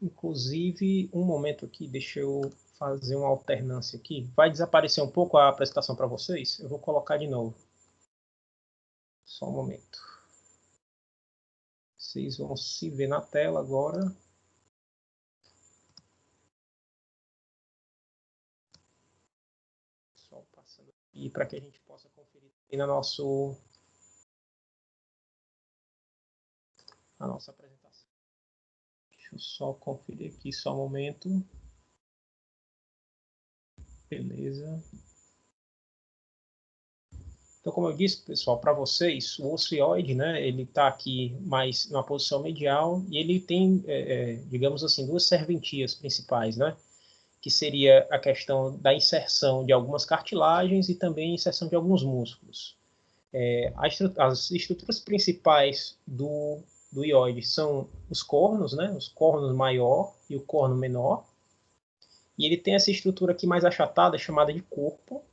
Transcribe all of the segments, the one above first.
Inclusive, um momento aqui, deixa eu fazer uma alternância aqui. Vai desaparecer um pouco a apresentação para vocês? Eu vou colocar de novo. Só um momento. Vocês vão se ver na tela agora. Só passando aqui para que a gente possa conferir na nossa apresentação. Deixa eu só conferir aqui, só um momento. Beleza. Então, como eu disse, pessoal, para vocês, o ocioide, né, ele está aqui mais na posição medial e ele tem, digamos assim, duas serventias principais, né, que seria a questão da inserção de algumas cartilagens e também a inserção de alguns músculos. As estruturas principais do ióide são os cornos, né, os cornos maior e o corno menor, e ele tem essa estrutura aqui mais achatada, chamada de corpo.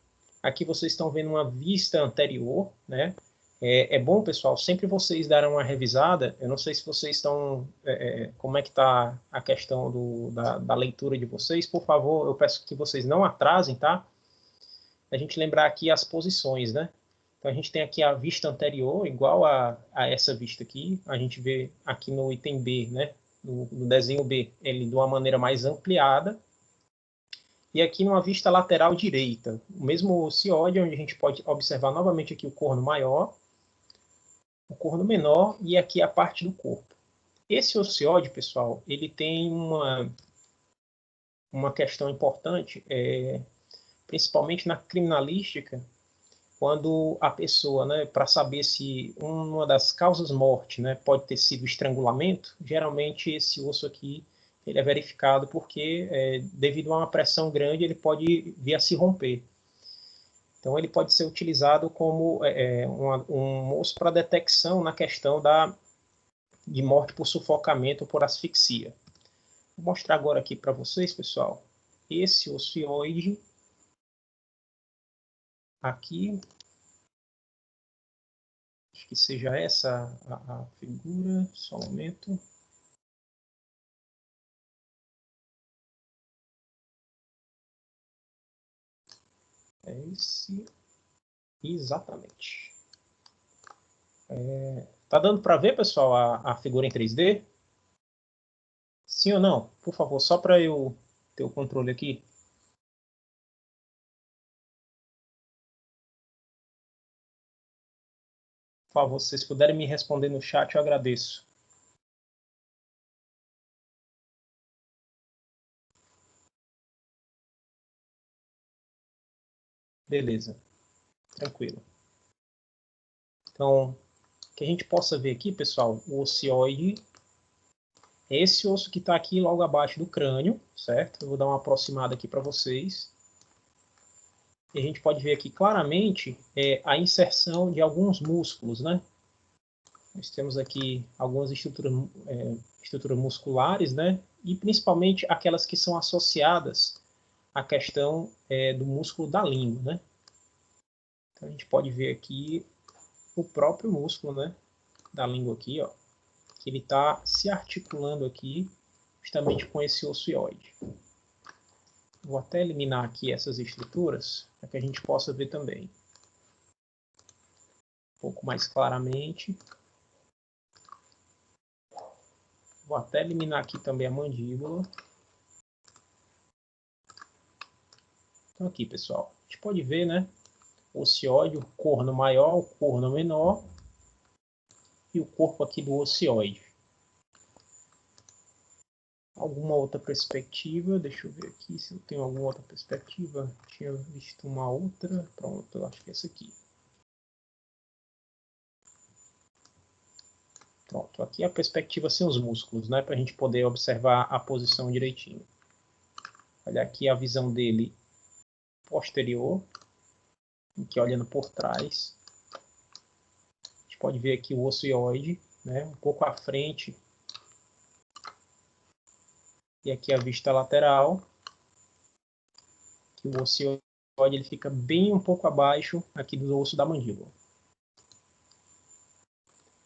Aqui vocês estão vendo uma vista anterior, né? É bom, pessoal, sempre vocês darem uma revisada. Eu não sei se vocês estão... como é que está a questão da leitura de vocês. Por favor, eu peço que vocês não atrasem, tá? A gente lembrar aqui as posições, né? Então, a gente tem aqui a vista anterior, igual a essa vista aqui. A gente vê aqui no item B, né? No desenho B, ele de uma maneira mais ampliada. E aqui numa vista lateral direita, o mesmo ocioide, onde a gente pode observar novamente aqui o corno maior, o corno menor e aqui a parte do corpo. Esse ocioide, pessoal, ele tem uma questão importante, principalmente na criminalística, quando a pessoa, né, para saber se uma das causas morte, né, pode ter sido estrangulamento, geralmente esse osso aqui ele é verificado porque, devido a uma pressão grande, ele pode vir a se romper. Então, ele pode ser utilizado como um osso para detecção na questão de morte por sufocamento ou por asfixia. Vou mostrar agora aqui para vocês, pessoal, esse ocioide aqui. Acho que seja essa a figura, só um momento. É esse, exatamente. Tá dando para ver, pessoal, a figura em 3D? Sim ou não? Por favor, só para eu ter o controle aqui. Por favor, se vocês puderem me responder no chat, eu agradeço. Beleza, tranquilo. Então, que a gente possa ver aqui, pessoal, o ocioide é esse osso que está aqui logo abaixo do crânio, certo? Eu vou dar uma aproximada aqui para vocês. E a gente pode ver aqui claramente a inserção de alguns músculos, né? Nós temos aqui algumas estruturas musculares, né? E principalmente aquelas que são associadas à questão do músculo da língua, né? Então a gente pode ver aqui o próprio músculo, né? Da língua aqui, ó, que ele está se articulando aqui justamente com esse ocioide. Vou até eliminar aqui essas estruturas para que a gente possa ver também um pouco mais claramente. Vou até eliminar aqui também a mandíbula. Então aqui, pessoal, a gente pode ver, né? O ocioide, o corno maior, o corno menor e o corpo aqui do ocioide. Alguma outra perspectiva? Deixa eu ver aqui se eu tenho alguma outra perspectiva. Tinha visto uma outra. Pronto, eu acho que é essa aqui. Pronto, aqui a perspectiva sem os músculos, né? Para a gente poder observar a posição direitinho. Olha aqui a visão dele posterior, aqui olhando por trás. A gente pode ver aqui o ocioide, né? Um pouco à frente. E aqui a vista lateral. Que o ocioide ele fica bem um pouco abaixo aqui do osso da mandíbula.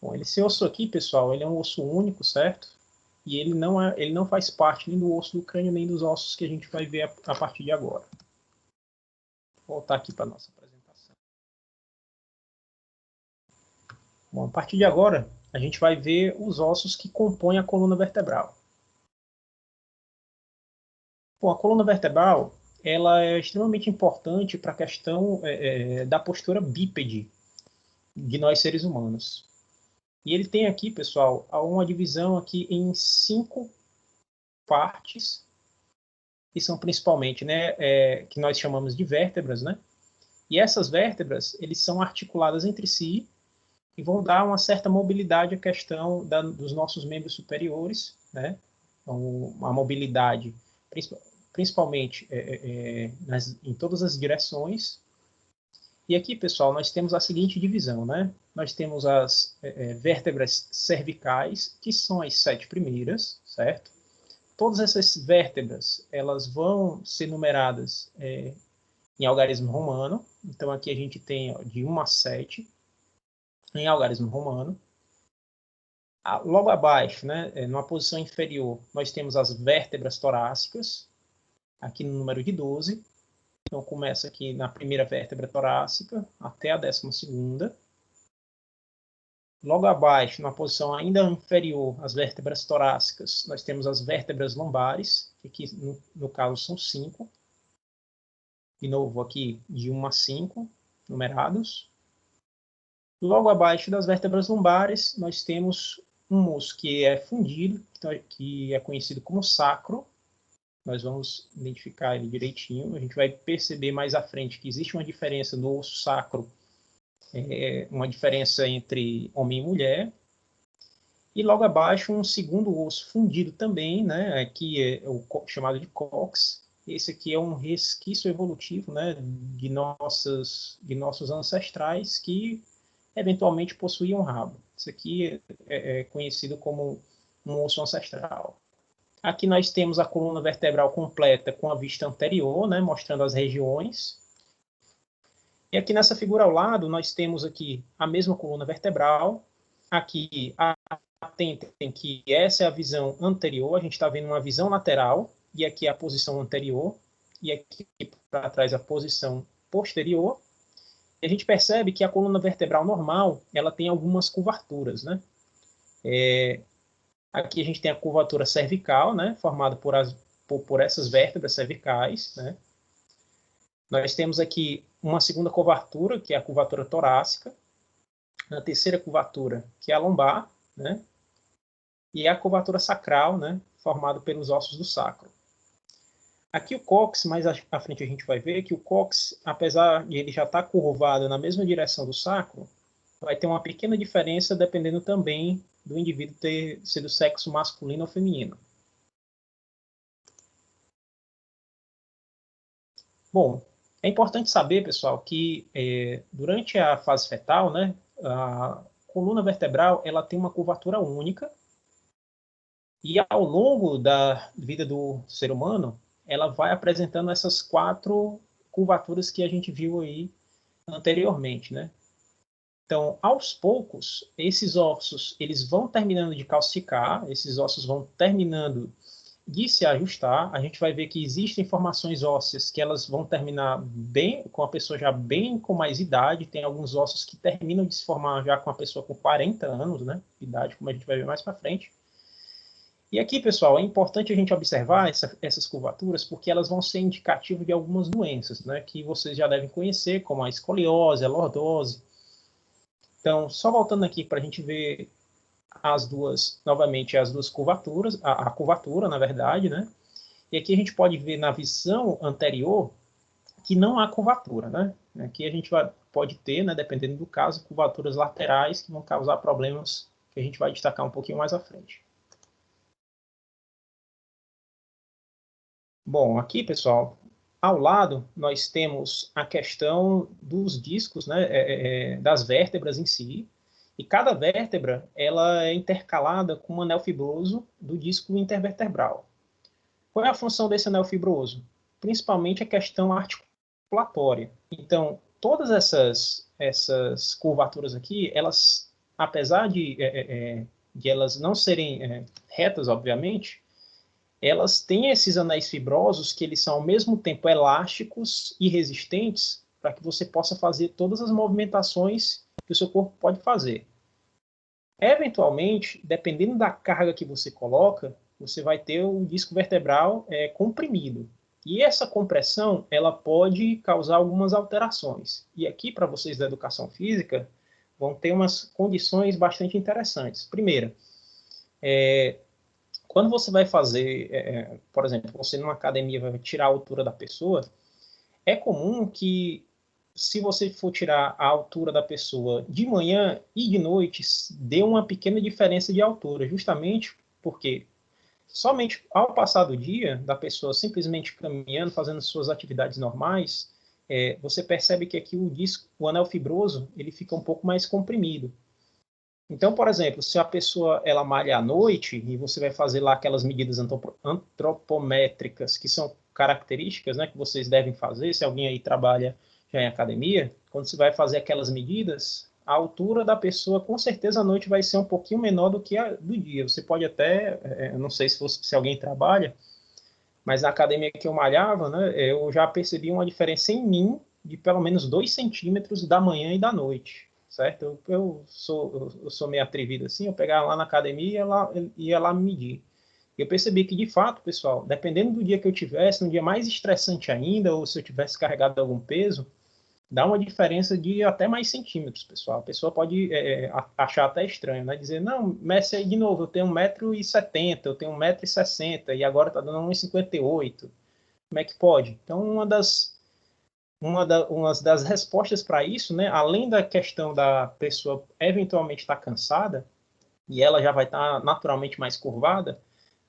Bom, esse osso aqui, pessoal, ele é um osso único, certo? e ele não faz parte nem do osso do crânio, nem dos ossos que a gente vai ver a partir de agora. Vou voltar aqui para a nossa apresentação. Bom, a partir de agora, a gente vai ver os ossos que compõem a coluna vertebral. Bom, a coluna vertebral ela é extremamente importante para a questão da postura bípede de nós seres humanos. E ele tem aqui, pessoal, uma divisão aqui em 5 partes, que são principalmente, né, que nós chamamos de vértebras, né? E essas vértebras, eles são articuladas entre si e vão dar uma certa mobilidade à questão dos nossos membros superiores, né? Então, a mobilidade, principalmente em todas as direções. E aqui, pessoal, nós temos a seguinte divisão, né? Nós temos as vértebras cervicais, que são as 7 primeiras, certo? Todas essas vértebras, elas vão ser numeradas em algarismo romano. Então, aqui a gente tem de 1 a 7 em algarismo romano. Logo abaixo, né, numa posição inferior, nós temos as vértebras torácicas, aqui no número de 12. Então, começa aqui na primeira vértebra torácica até a 12ª. Logo abaixo, na posição ainda inferior às vértebras torácicas, nós temos as vértebras lombares, que aqui no caso são 5. De novo, aqui de 1 a 5, numerados. Logo abaixo das vértebras lombares, nós temos um osso que é fundido, que é conhecido como sacro. Nós vamos identificar ele direitinho. A gente vai perceber mais à frente que existe uma diferença no osso sacro, uma diferença entre homem e mulher. E logo abaixo um segundo osso fundido também, né? Aqui é o chamado de cox. Esse aqui é um resquício evolutivo, né? de nossos ancestrais que eventualmente possuíam um rabo. Isso aqui é conhecido como um osso ancestral. Aqui nós temos a coluna vertebral completa com a vista anterior, né, mostrando as regiões. E aqui nessa figura ao lado, nós temos aqui a mesma coluna vertebral. Aqui, atentem que essa é a visão anterior, a gente está vendo uma visão lateral, e aqui é a posição anterior, e aqui para trás a posição posterior. E a gente percebe que a coluna vertebral normal, ela tem algumas curvaturas, né? Aqui a gente tem a curvatura cervical, né, formada por essas vértebras cervicais, né? Nós temos aqui uma segunda curvatura, que é a curvatura torácica, a terceira curvatura, que é a lombar, né? E a curvatura sacral, né, formada pelos ossos do sacro. Aqui o cóccix, mais à frente a gente vai ver que o cóccix, apesar de ele já estar curvado na mesma direção do sacro, vai ter uma pequena diferença dependendo também do indivíduo ser do sexo masculino ou feminino. Bom, é importante saber, pessoal, que durante a fase fetal, né, a coluna vertebral ela tem uma curvatura única e ao longo da vida do ser humano, ela vai apresentando essas 4 curvaturas que a gente viu aí anteriormente, né? Então, aos poucos, esses ossos eles vão terminando de calcificar, esses ossos vão terminando de se ajustar. A gente vai ver que existem formações ósseas que elas vão terminar bem, com a pessoa já bem com mais idade. Tem alguns ossos que terminam de se formar já com a pessoa com 40 anos, né, de idade, como a gente vai ver mais para frente. E aqui, pessoal, é importante a gente observar essas curvaturas, porque elas vão ser indicativo de algumas doenças, né, que vocês já devem conhecer, como a escoliose, a lordose. Então, só voltando aqui para a gente ver novamente as duas curvaturas, a curvatura, na verdade, né? E aqui a gente pode ver na visão anterior que não há curvatura, né? Aqui a gente pode ter, né, dependendo do caso, curvaturas laterais que vão causar problemas que a gente vai destacar um pouquinho mais à frente. Bom, aqui, pessoal, ao lado nós temos a questão dos discos, né, das vértebras em si, e cada vértebra ela é intercalada com um anel fibroso do disco intervertebral. Qual é a função desse anel fibroso? Principalmente a questão articulatória. Então, todas essas curvaturas aqui, elas, apesar de elas não serem retas, obviamente, elas têm esses anéis fibrosos que eles são ao mesmo tempo elásticos e resistentes para que você possa fazer todas as movimentações que o seu corpo pode fazer. Eventualmente, dependendo da carga que você coloca, você vai ter o disco vertebral comprimido. E essa compressão, ela pode causar algumas alterações. E aqui, para vocês da educação física, vão ter umas condições bastante interessantes. Primeira, quando você vai fazer, por exemplo, você numa academia vai tirar a altura da pessoa, é comum que, se você for tirar a altura da pessoa de manhã e de noite, dê uma pequena diferença de altura, justamente porque somente ao passar do dia, da pessoa simplesmente caminhando, fazendo suas atividades normais, você percebe que aqui o anel fibroso ele fica um pouco mais comprimido. Então, por exemplo, se a pessoa ela malha à noite e você vai fazer lá aquelas medidas antropométricas que são características, né, que vocês devem fazer, se alguém aí trabalha já em academia, quando você vai fazer aquelas medidas, a altura da pessoa com certeza à noite vai ser um pouquinho menor do que a do dia. Você pode até, não sei se alguém trabalha, mas na academia que eu malhava, né, eu já percebi uma diferença em mim de pelo menos 2 centímetros da manhã e da noite, certo? Eu sou meio atrevido assim, eu pegava lá na academia e ia lá me medir. Eu percebi que, de fato, pessoal, dependendo do dia que eu tivesse, um dia mais estressante ainda, ou se eu tivesse carregado algum peso, dá uma diferença de até mais centímetros, pessoal. A pessoa pode achar até estranho, né? Dizer, não, mexe aí de novo, eu tenho 1,70 m, eu tenho 1,60 m, e agora está dando 1,58 m. Como é que pode? Então, uma das respostas para isso, né, além da questão da pessoa eventualmente estar cansada, e ela já vai estar naturalmente mais curvada,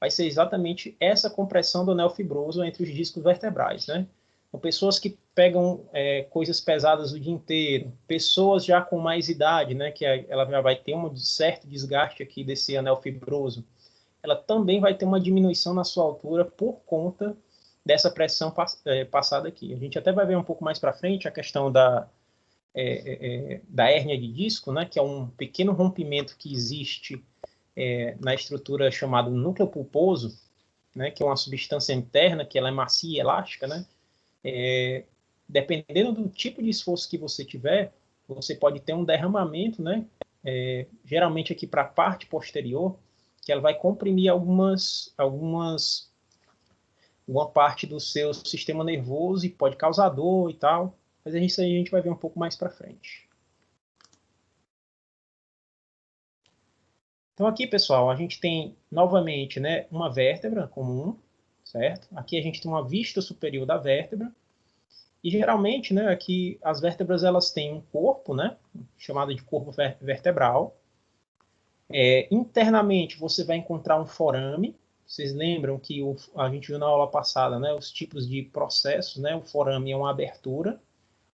vai ser exatamente essa compressão do anel fibroso entre os discos vertebrais, né? Então, pessoas que pegam coisas pesadas o dia inteiro, pessoas já com mais idade, né, que ela já vai ter um certo desgaste aqui desse anel fibroso, ela também vai ter uma diminuição na sua altura por conta dessa pressão passada aqui. A gente até vai ver um pouco mais para frente a questão da hérnia de disco, né, que é um pequeno rompimento que existe na estrutura chamada núcleo pulposo, né, que é uma substância interna, que ela é macia e elástica, né, dependendo do tipo de esforço que você tiver, você pode ter um derramamento, né, geralmente aqui para a parte posterior, que ela vai comprimir uma parte do seu sistema nervoso e pode causar dor e tal, mas isso aí a gente vai ver um pouco mais para frente. Então aqui, pessoal, a gente tem novamente, né, uma vértebra comum, certo? Aqui a gente tem uma vista superior da vértebra. E geralmente, né, aqui as vértebras elas têm um corpo, né, chamado de corpo vertebral. Internamente você vai encontrar um forame. Vocês lembram que a gente viu na aula passada, né, os tipos de processos, né? O forame é uma abertura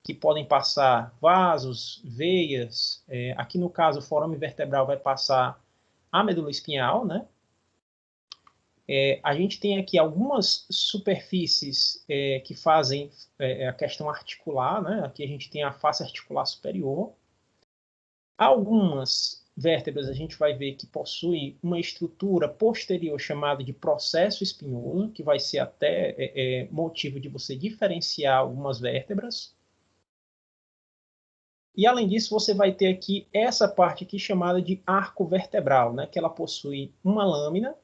que podem passar vasos, veias. Aqui no caso o forame vertebral vai passar a medula espinhal, né? A gente tem aqui algumas superfícies que fazem a questão articular, né? Aqui a gente tem a face articular superior. Algumas vértebras a gente vai ver que possuem uma estrutura posterior chamada de processo espinhoso, que vai ser até motivo de você diferenciar algumas vértebras. E além disso, você vai ter aqui essa parte aqui chamada de arco vertebral, né? Que ela possui uma lâmina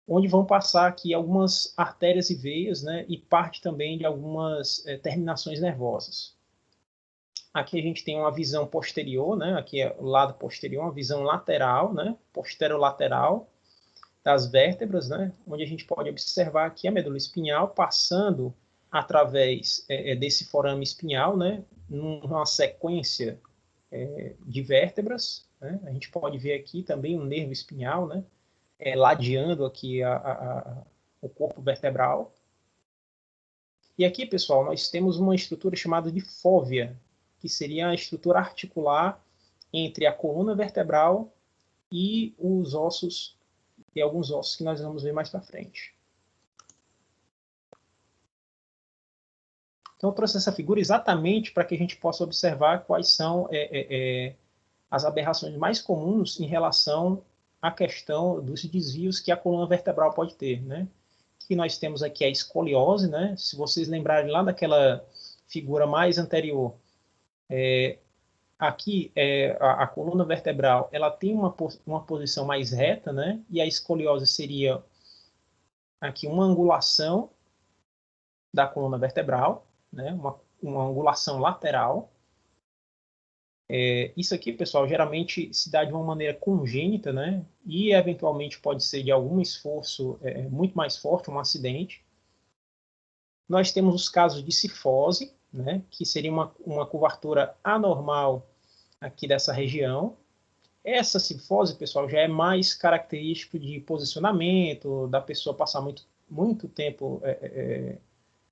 onde vão passar aqui algumas artérias e veias, né, e parte também de algumas terminações nervosas. Aqui a gente tem uma visão posterior, né, aqui é o lado posterior, uma visão lateral, né, posterolateral das vértebras, né, onde a gente pode observar aqui a medula espinhal passando através desse forame espinhal, né, numa sequência de vértebras, né. A gente pode ver aqui também um nervo espinhal, né, ladeando aqui o corpo vertebral. E aqui, pessoal, nós temos uma estrutura chamada de fóvea, que seria a estrutura articular entre a coluna vertebral e os ossos, e alguns ossos que nós vamos ver mais para frente. Então, eu trouxe essa figura exatamente para que a gente possa observar quais são as aberrações mais comuns em relação a questão dos desvios que a coluna vertebral pode ter, né? Que nós temos aqui a escoliose, né? Se vocês lembrarem lá daquela figura mais anterior, aqui a coluna vertebral ela tem uma posição mais reta, né? E a escoliose seria aqui uma angulação da coluna vertebral, né? Uma angulação lateral. Isso aqui, pessoal, geralmente se dá de uma maneira congênita, né? E eventualmente pode ser de algum esforço muito mais forte, um acidente. Nós temos os casos de cifose, né? Que seria uma curvatura anormal aqui dessa região. Essa cifose, pessoal, já é mais característico de posicionamento, da pessoa passar muito tempo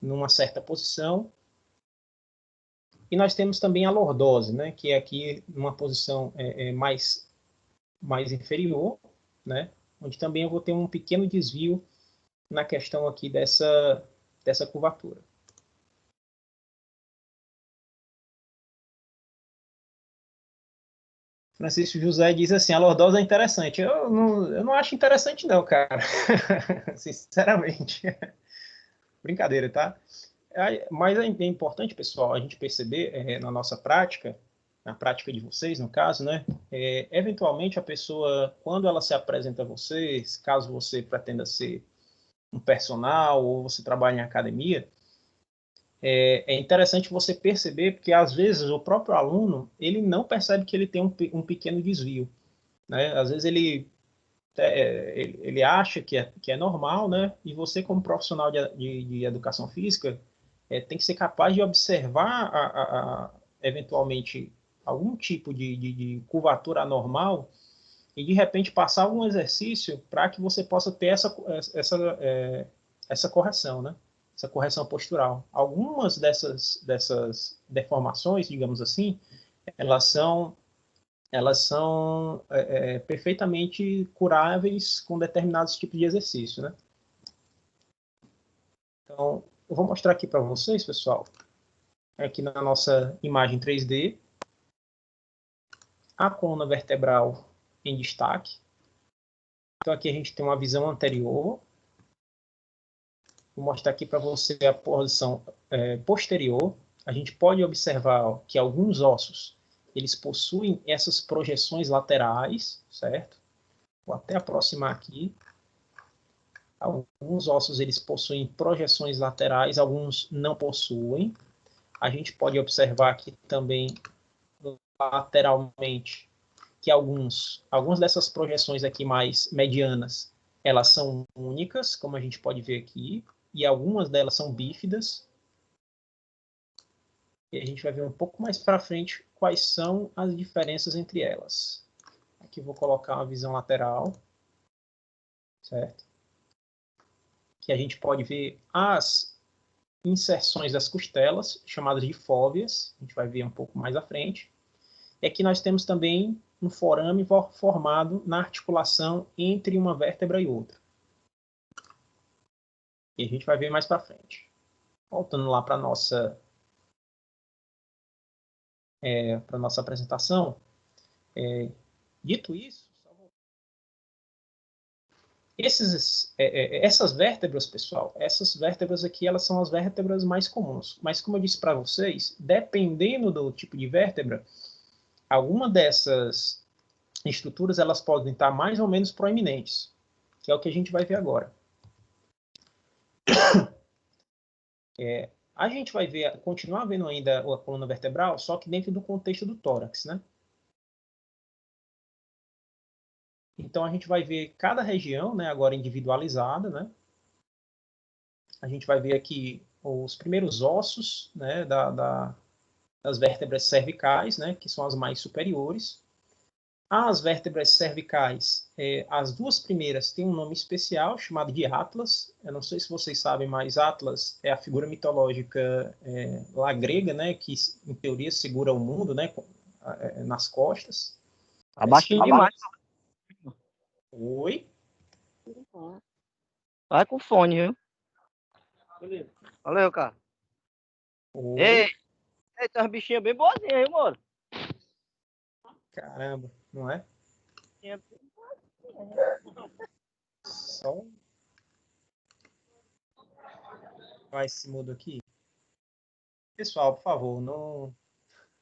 numa certa posição. E nós temos também a lordose, né, que é aqui numa posição mais inferior, né, onde também eu vou ter um pequeno desvio na questão aqui dessa curvatura. Francisco José diz assim, a lordose é interessante. Eu não acho interessante não, cara. Sinceramente. Brincadeira, tá? Mas é importante, pessoal, a gente perceber na nossa prática, na prática de vocês, no caso, né? Eventualmente a pessoa, quando ela se apresenta a vocês, caso você pretenda ser um personal ou você trabalha em academia, é interessante você perceber, porque às vezes o próprio aluno, ele não percebe que ele tem um pequeno desvio, né? Às vezes ele acha que é normal, né? E você, como profissional de educação física, tem que ser capaz de observar eventualmente algum tipo de curvatura anormal e de repente passar algum exercício para que você possa ter essa correção, né? Essa correção postural. Algumas dessas deformações, digamos assim, elas são perfeitamente curáveis com determinados tipos de exercício, né? Então, eu vou mostrar aqui para vocês, pessoal, aqui na nossa imagem 3D, a coluna vertebral em destaque. Então, aqui a gente tem uma visão anterior. Vou mostrar aqui para você a posição posterior. A gente pode observar que alguns ossos, eles possuem essas projeções laterais, certo? Vou até aproximar aqui. Alguns ossos, eles possuem projeções laterais, alguns não possuem. A gente pode observar aqui também lateralmente que algumas dessas projeções aqui mais medianas, elas são únicas, como a gente pode ver aqui, e algumas delas são bífidas. E a gente vai ver um pouco mais para frente quais são as diferenças entre elas. Aqui eu vou colocar uma visão lateral, certo? Que a gente pode ver as inserções das costelas, chamadas de fóveas, a gente vai ver um pouco mais à frente. E aqui nós temos também um forame formado na articulação entre uma vértebra e outra. E a gente vai ver mais para frente. Voltando lá para a nossa apresentação. Dito isso, essas vértebras, pessoal, essas vértebras aqui, elas são as vértebras mais comuns. Mas como eu disse para vocês, dependendo do tipo de vértebra, alguma dessas estruturas elas podem estar mais ou menos proeminentes, que é o que a gente vai ver agora. A gente vai continuar vendo ainda a coluna vertebral, só que dentro do contexto do tórax, né? Então a gente vai ver cada região, né, agora individualizada, né? A gente vai ver aqui os primeiros ossos, né, das vértebras cervicais, né, que são as mais superiores. As vértebras cervicais, as duas primeiras têm um nome especial chamado de Atlas. Eu não sei se vocês sabem, mas Atlas é a figura mitológica lá grega, né, que em teoria segura o mundo, né, nas costas. Abaixinho demais. Oi? Vai com fone, viu? Valeu, cara. Oi? Ei, tem umas bichinhas bem boazinhas, viu, mano? Caramba, não é? Só vai esse mudo aqui. Pessoal, por favor, não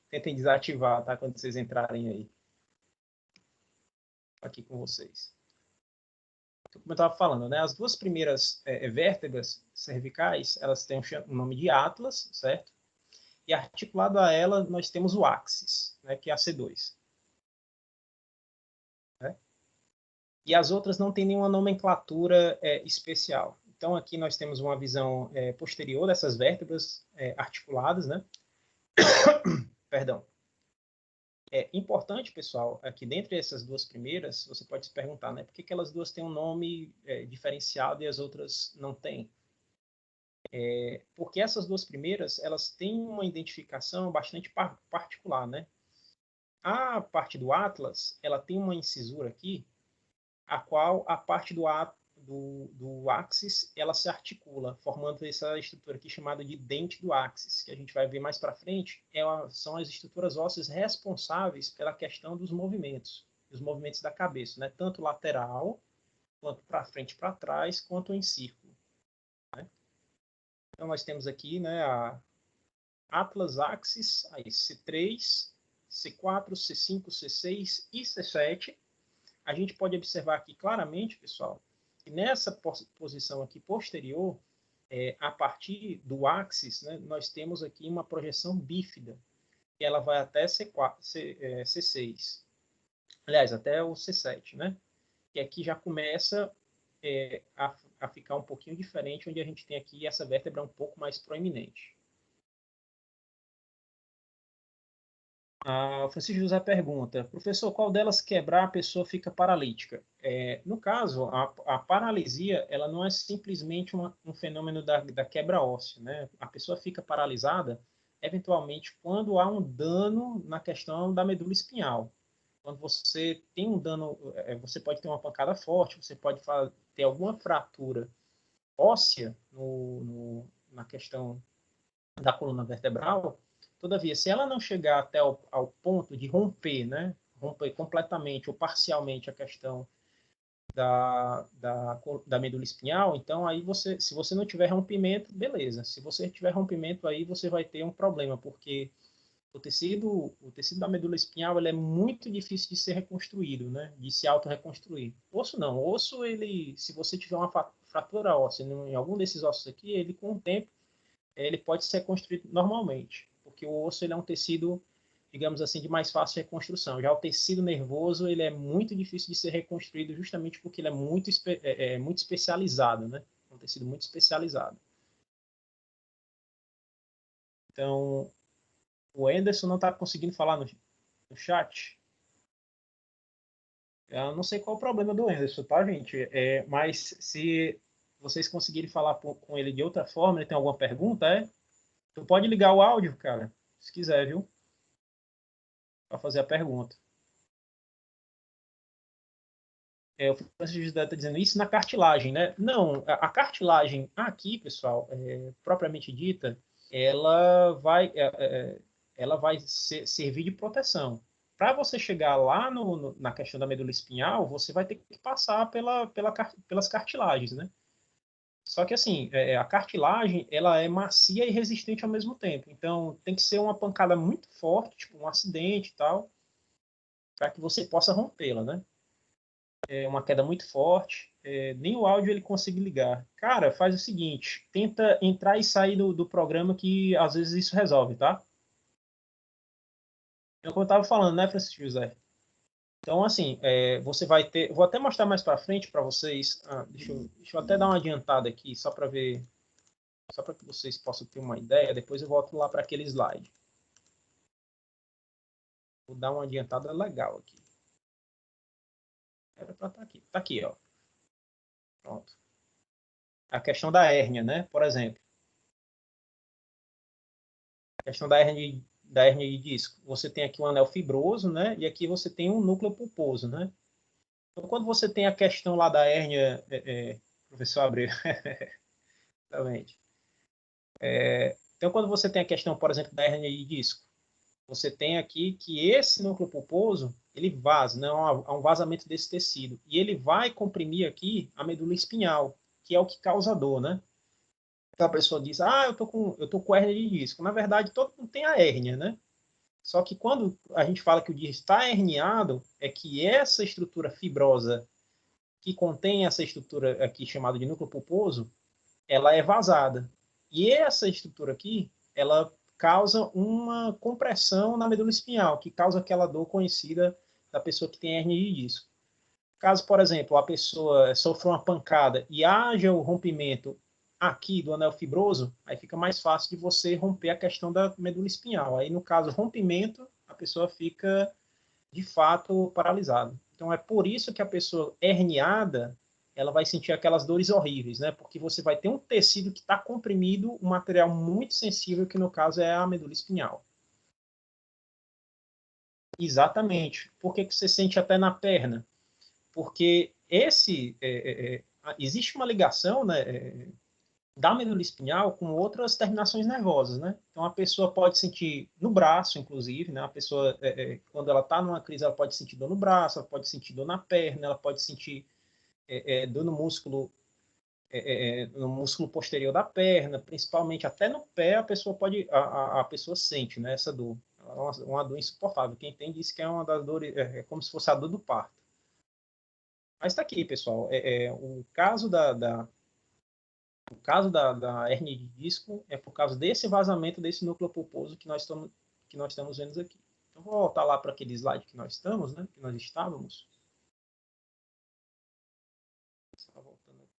tentem desativar, tá? Quando vocês entrarem aí. Aqui com vocês. Como eu estava falando, né? As duas primeiras vértebras cervicais, elas têm um nome de Atlas, certo? E articulado a ela, nós temos o axis, né? Que é a C2. Né? E as outras não têm nenhuma nomenclatura especial. Então, aqui nós temos uma visão posterior dessas vértebras articuladas, né? Perdão. É importante, pessoal, aqui dentre essas duas primeiras, você pode se perguntar, né? Por que elas duas têm um nome diferenciado e as outras não têm? Porque essas duas primeiras, elas têm uma identificação bastante particular, né? A parte do Atlas, ela tem uma incisura aqui, a qual a parte do axis, ela se articula, formando essa estrutura aqui chamada de dente do axis, que a gente vai ver mais para frente, são as estruturas ósseas responsáveis pela questão dos movimentos da cabeça, né? Tanto lateral, quanto para frente e para trás, quanto em círculo. Né? Então, nós temos aqui, né, a Atlas Axis, aí C3, C4, C5, C6 e C7. A gente pode observar aqui claramente, pessoal, que nessa posição aqui posterior, a partir do axis, né, nós temos aqui uma projeção bífida, que ela vai até C6. Aliás, até o C7, né? E aqui já começa a ficar um pouquinho diferente, onde a gente tem aqui essa vértebra um pouco mais proeminente. A Francisco José pergunta, professor, qual delas quebrar a pessoa fica paralítica? No caso, a paralisia ela não é simplesmente um fenômeno da quebra óssea, né? A pessoa fica paralisada, eventualmente, quando há um dano na questão da medula espinhal. Quando você tem um dano, você pode ter uma pancada forte, você pode ter alguma fratura óssea na questão da coluna vertebral. Todavia, se ela não chegar até ao ponto de romper, né, romper completamente ou parcialmente a questão da medula espinhal, então aí se você não tiver rompimento, beleza. Se você tiver rompimento, aí você vai ter um problema, porque o tecido da medula espinhal ele é muito difícil de ser reconstruído, né, de se auto-reconstruir. Osso não. Osso, se você tiver uma fratura óssea em algum desses ossos aqui, ele com o tempo ele pode ser construído normalmente, porque o osso ele é um tecido, digamos assim, de mais fácil reconstrução. Já o tecido nervoso ele é muito difícil de ser reconstruído, justamente porque ele é muito especializado, né? É um tecido muito especializado. Então, o Anderson não está conseguindo falar no chat. Eu não sei qual é o problema do Anderson, tá, gente? Mas se vocês conseguirem falar com ele de outra forma, ele tem alguma pergunta, tu pode ligar o áudio, cara, se quiser, viu? Para fazer a pergunta. O Francisco José está dizendo isso na cartilagem, né? Não, a cartilagem aqui, pessoal, propriamente dita, ela vai, servir de proteção. Para você chegar lá na questão da medula espinhal, você vai ter que passar pelas cartilagens, né? Só que assim, a cartilagem, ela é macia e resistente ao mesmo tempo. Então, tem que ser uma pancada muito forte, tipo um acidente e tal, para que você possa rompê-la, né? Uma queda muito forte, nem o áudio ele consegue ligar. Cara, faz o seguinte, tenta entrar e sair do programa que às vezes isso resolve, tá? É o que eu estava falando, né, Francisco José? Então, assim, você vai ter... Vou até mostrar mais para frente para vocês. Deixa eu até dar uma adiantada aqui, só para ver... Só para que vocês possam ter uma ideia. Depois eu volto lá para aquele slide. Vou dar uma adiantada legal aqui. Era para estar aqui. Tá aqui, ó. Pronto. A questão da hérnia, né? Por exemplo. A questão da hérnia de disco. Você tem aqui um anel fibroso, né? E aqui você tem um núcleo pulposo, né? Então, quando você tem a questão lá da hérnia, professor Abreu, exatamente. Então, quando você tem a questão, por exemplo, da hérnia de disco, você tem aqui que esse núcleo pulposo, ele vaza, né? Há um vazamento desse tecido. E ele vai comprimir aqui a medula espinhal, que é o que causa dor, né? Então a pessoa diz, eu tô com hérnia de disco. Na verdade, todo mundo tem a hérnia, né? Só que quando a gente fala que o disco está herniado, é que essa estrutura fibrosa que contém essa estrutura aqui chamada de núcleo pulposo, ela é vazada. E essa estrutura aqui, ela causa uma compressão na medula espinhal, que causa aquela dor conhecida da pessoa que tem hernia de disco. Caso, por exemplo, a pessoa sofra uma pancada e haja o rompimento aqui do anel fibroso, aí fica mais fácil de você romper a questão da medula espinhal. Aí, no caso, rompimento, a pessoa fica, de fato, paralisada. Então, é por isso que a pessoa herniada, ela vai sentir aquelas dores horríveis, né? Porque você vai ter um tecido que está comprimido, um material muito sensível, que no caso é a medula espinhal. Exatamente. Por que você sente até na perna? Porque existe uma ligação, né, da medula espinhal com outras terminações nervosas, né? Então a pessoa pode sentir no braço, inclusive, né? A pessoa quando ela está numa crise, ela pode sentir dor no braço, ela pode sentir dor na perna, ela pode sentir dor no músculo posterior da perna, principalmente até no pé a pessoa pode a pessoa sente, né, essa dor. É uma dor insuportável. Quem tem diz que é uma das dores, é como se fosse a dor do parto. Mas está aqui, pessoal. O caso da hernia de disco é por causa desse vazamento desse núcleo pulposo que nós estamos vendo aqui. Então, vou voltar lá para aquele slide que nós estamos, né? Que nós estávamos. Só voltando aqui.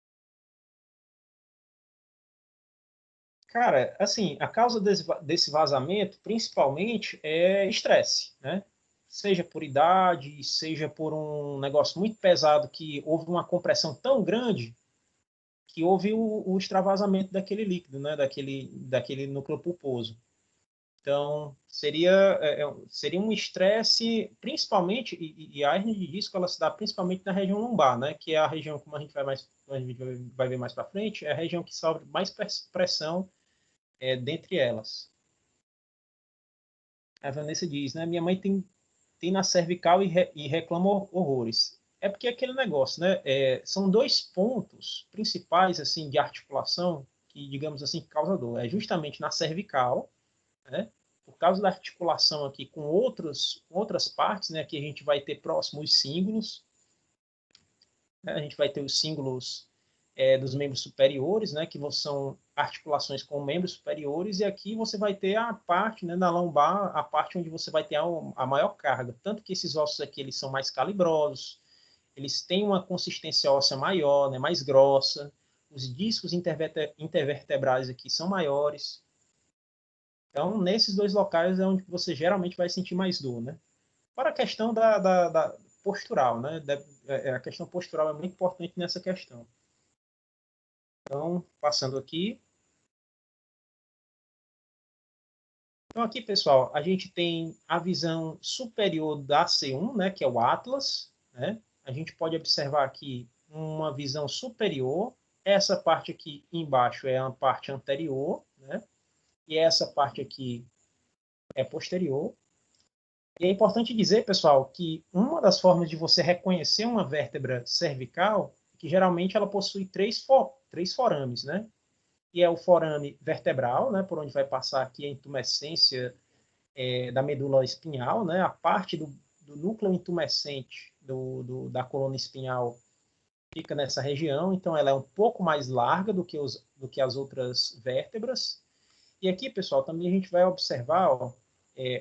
Cara, assim, a causa desse vazamento, principalmente, é estresse, né? Seja por idade, seja por um negócio muito pesado que houve uma compressão tão grande que houve o extravasamento daquele líquido, né? Daquele núcleo pulposo. Então, seria um estresse, principalmente, e a hernia de disco ela se dá principalmente na região lombar, né? Que é a região, como a gente vai ver mais para frente, é a região que sofre mais pressão dentre elas. A Vanessa diz, né? Minha mãe tem na cervical e reclama horrores. É porque é aquele negócio, né? São dois pontos principais, assim, de articulação que, digamos assim, causa dor. É justamente na cervical, né? Por causa da articulação aqui com outras partes, né? Aqui a gente vai ter próximo os cíngulos, né? A gente vai ter os cíngulos dos membros superiores, né? Que são articulações com membros superiores, e aqui você vai ter a parte, né, na lombar, a parte onde você vai ter a maior carga. Tanto que esses ossos aqui eles são mais calibrosos, eles têm uma consistência óssea maior, né, mais grossa, os discos intervertebrais aqui são maiores. Então, nesses dois locais é onde você geralmente vai sentir mais dor, né? Para a questão da postural, né? A questão postural é muito importante nessa questão. Então, passando aqui. Então, aqui, pessoal, a gente tem a visão superior da C1, né? Que é o Atlas, né? A gente pode observar aqui uma visão superior. Essa parte aqui embaixo é a parte anterior, né? E essa parte aqui é posterior. E é importante dizer, pessoal, que uma das formas de você reconhecer uma vértebra cervical é que geralmente ela possui três forames, né? E é o forame vertebral, né? Por onde vai passar aqui a intumescência da medula espinhal, né? A parte do núcleo intumescente da coluna espinhal fica nessa região, então ela é um pouco mais larga do que as outras vértebras. E aqui, pessoal, também a gente vai observar, ó,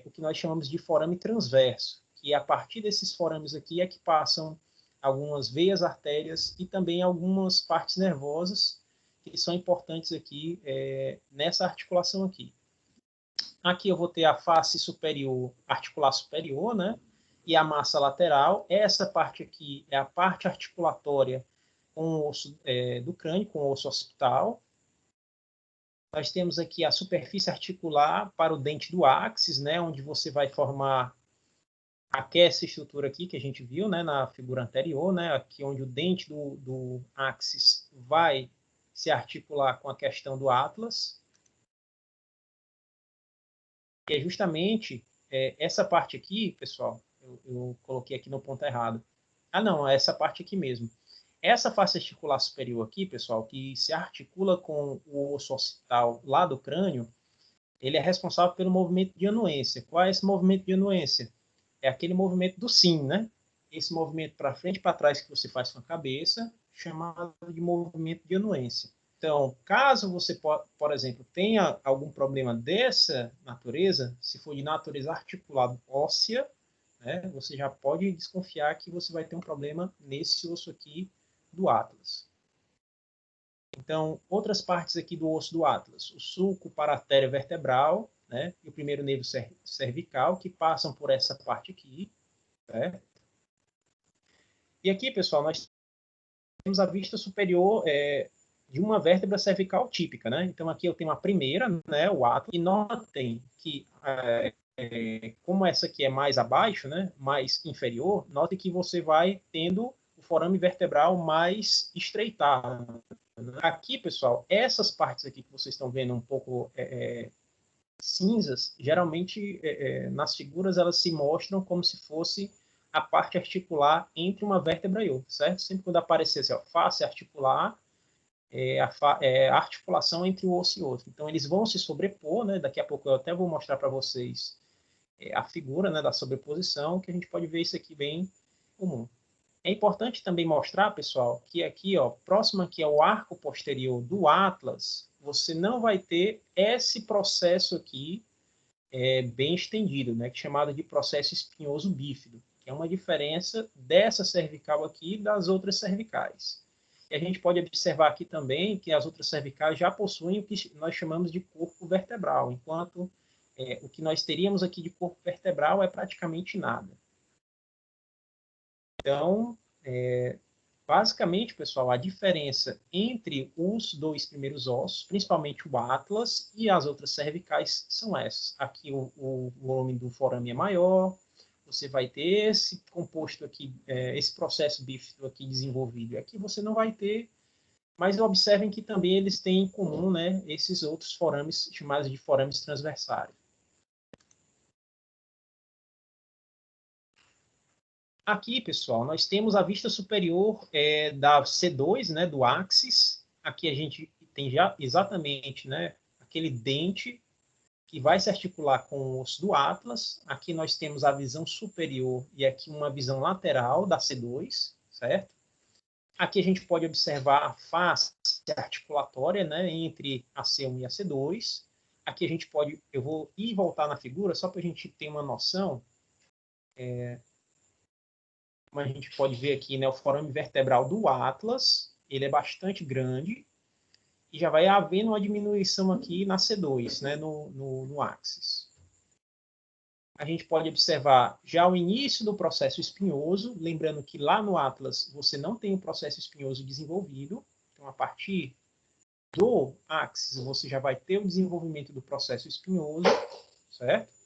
o que nós chamamos de forame transverso, que a partir desses forames aqui é que passam algumas veias, artérias e também algumas partes nervosas que são importantes aqui nessa articulação aqui. Aqui eu vou ter a face superior, articular superior, né? E a massa lateral. Essa parte aqui é a parte articulatória com o osso do crânio, com o osso occipital. Nós temos aqui a superfície articular para o dente do áxis, né, onde você vai formar essa estrutura aqui que a gente viu, né, na figura anterior, né, aqui onde o dente do áxis vai se articular com a questão do atlas. E é justamente essa parte aqui, pessoal, eu coloquei aqui no ponto errado. Ah, não, é essa parte aqui mesmo. Essa face articular superior aqui, pessoal, que se articula com o osso occipital lá do crânio, ele é responsável pelo movimento de anuência. Qual é esse movimento de anuência? É aquele movimento do sim, né? Esse movimento para frente e para trás que você faz com a cabeça, chamado de movimento de anuência. Então, caso você, por exemplo, tenha algum problema dessa natureza, se for de natureza articular óssea, né, você já pode desconfiar que você vai ter um problema nesse osso aqui do Atlas. Então, outras partes aqui do osso do Atlas, o sulco para a artéria vertebral, né, e o primeiro nervo cervical, que passam por essa parte aqui, certo? E aqui, pessoal, nós temos a vista superior de uma vértebra cervical típica, né? Então, aqui eu tenho a primeira, né, o Atlas, e notem que, como essa aqui é mais abaixo, né, mais inferior, note que você vai tendo o forame vertebral mais estreitado. Aqui, pessoal, essas partes aqui que vocês estão vendo um pouco cinzas, geralmente nas figuras elas se mostram como se fosse a parte articular entre uma vértebra e outra, certo? Sempre quando aparecer assim, ó, face articular, a articulação entre um osso e outro. Então, eles vão se sobrepor, né? Daqui a pouco eu até vou mostrar para vocês a figura, né, da sobreposição, que a gente pode ver isso aqui bem comum. É importante também mostrar, pessoal, que aqui, ó, próximo aqui ao arco posterior do Atlas, você não vai ter esse processo aqui bem estendido, né, que é chamado de processo espinhoso bífido, que é uma diferença dessa cervical aqui das outras cervicais. E a gente pode observar aqui também que as outras cervicais já possuem o que nós chamamos de corpo vertebral, enquanto o que nós teríamos aqui de corpo vertebral é praticamente nada. Então, basicamente, pessoal, a diferença entre os dois primeiros ossos, principalmente o Atlas e as outras cervicais, são essas. Aqui o volume do forame é maior, você vai ter esse composto aqui, esse processo bífido aqui desenvolvido. Aqui você não vai ter, mas observem que também eles têm em comum, né, esses outros forames chamados de forames transversais. Aqui, pessoal, nós temos a vista superior da C2, né, do axis. Aqui a gente tem já exatamente, né, aquele dente que vai se articular com o osso do Atlas. Aqui nós temos a visão superior e aqui uma visão lateral da C2, certo? Aqui a gente pode observar a face articulatória, né, entre a C1 e a C2. Aqui a gente pode, eu vou ir e voltar na figura só para a gente ter uma noção. Como a gente pode ver aqui, né, o forame vertebral do Atlas, ele é bastante grande, e já vai havendo uma diminuição aqui na C2, né, no axis. A gente pode observar já o início do processo espinhoso, lembrando que lá no Atlas você não tem o processo espinhoso desenvolvido, então a partir do axis você já vai ter o desenvolvimento do processo espinhoso, certo?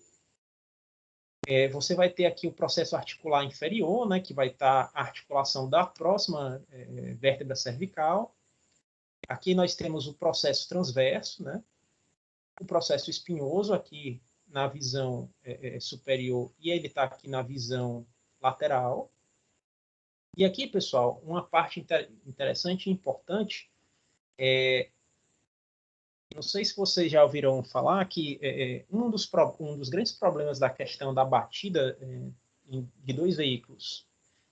Você vai ter aqui o processo articular inferior, né, que vai estar a articulação da próxima vértebra cervical. Aqui nós temos o processo transverso, né, o processo espinhoso aqui na visão superior e ele está aqui na visão lateral. E aqui, pessoal, uma parte interessante e importante não sei se vocês já ouviram falar que um dos grandes problemas da questão da batida de dois veículos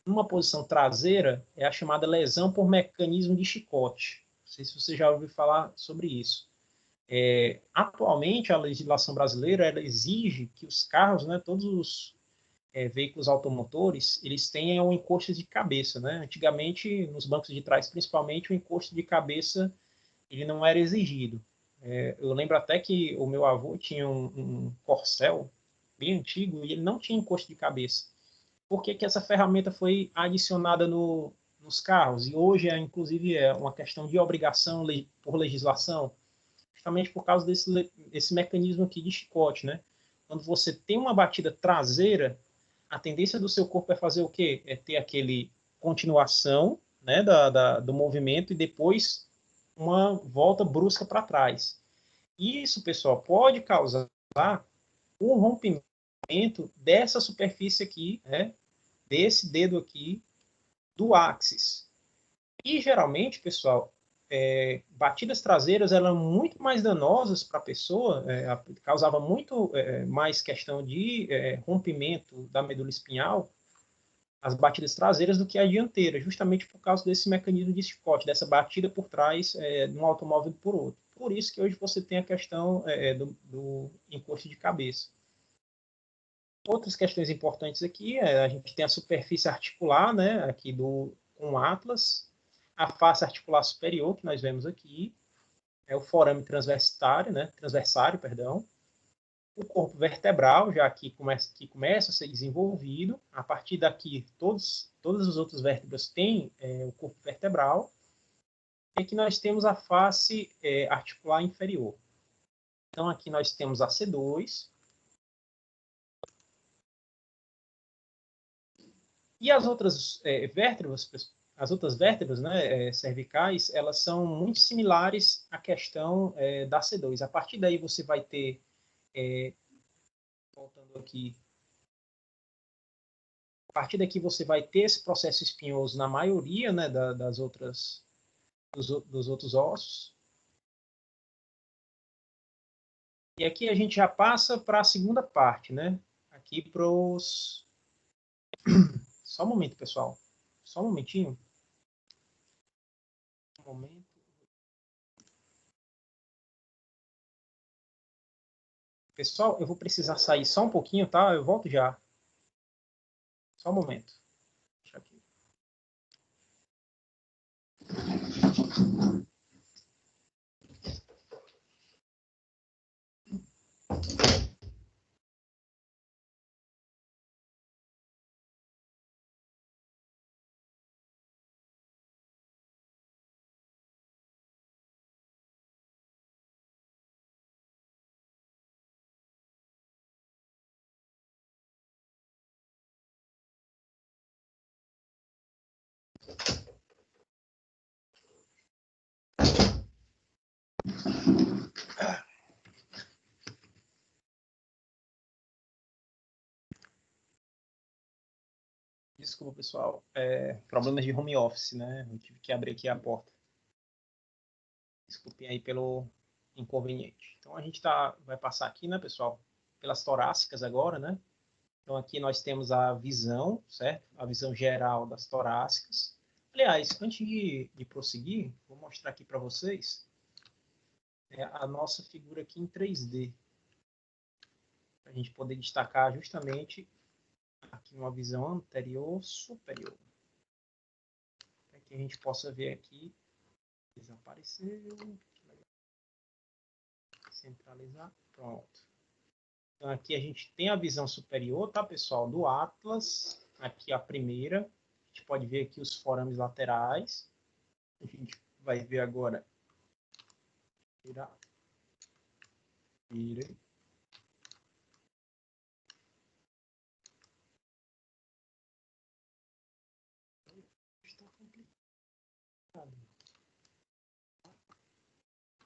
numa posição traseira é a chamada lesão por mecanismo de chicote. Não sei se você já ouviu falar sobre isso. Atualmente, a legislação brasileira ela exige que os carros, né, todos os veículos automotores, eles tenham um encosto de cabeça. Né? Antigamente, nos bancos de trás, principalmente, o encosto de cabeça ele não era exigido. Eu lembro até que o meu avô tinha um Corcel bem antigo e ele não tinha encosto de cabeça. Por que essa ferramenta foi adicionada nos carros? E hoje, inclusive, é uma questão de obrigação por legislação, justamente por causa desse mecanismo aqui de chicote, né? Quando você tem uma batida traseira, a tendência do seu corpo é fazer o quê? É ter aquele continuação, né, do movimento e depois uma volta brusca para trás. Isso, pessoal, pode causar um rompimento dessa superfície aqui, né, desse dedo aqui, do axis. E geralmente, pessoal, batidas traseiras eram muito mais danosas para a pessoa, causava muito mais questão de rompimento da medula espinhal, as batidas traseiras, do que a dianteira, justamente por causa desse mecanismo de chicote, dessa batida por trás de um automóvel por outro. Por isso que hoje você tem a questão do encosto de cabeça. Outras questões importantes aqui, a gente tem a superfície articular, né, aqui com o atlas, a face articular superior, que nós vemos aqui, o forame transversário, né, perdão, o corpo vertebral, já que começa a ser desenvolvido. A partir daqui, todas as outras vértebras têm o corpo vertebral. E aqui nós temos a face articular inferior. Então, aqui nós temos a C2. E as outras vértebras, né, cervicais, elas são muito similares à questão da C2. A partir daí você vai ter, voltando aqui, a partir daqui você vai ter esse processo espinhoso na maioria, né, dos outros ossos. E aqui a gente já passa para a segunda parte, né? Aqui para os... Só um momento, pessoal. Só um momentinho. Um momento. Pessoal, eu vou precisar sair só um pouquinho, tá? Eu volto já. Só um momento. Deixa aqui. Desculpa, pessoal. Problemas de home office, né? Eu tive que abrir aqui a porta. Desculpem aí pelo inconveniente. Então, a gente vai passar aqui, né, pessoal, pelas torácicas agora, né? Então, aqui nós temos a visão, certo? A visão geral das torácicas. Aliás, antes de prosseguir, vou mostrar aqui para vocês a nossa figura aqui em 3D. Para a gente poder destacar justamente aqui uma visão anterior superior. Para que a gente possa ver aqui. Desapareceu. Centralizar. Pronto. Então, aqui a gente tem a visão superior, tá, pessoal? Do Atlas. Aqui a primeira. A gente pode ver aqui os forames laterais. A gente vai ver agora. Virar. Vira. Está complicado.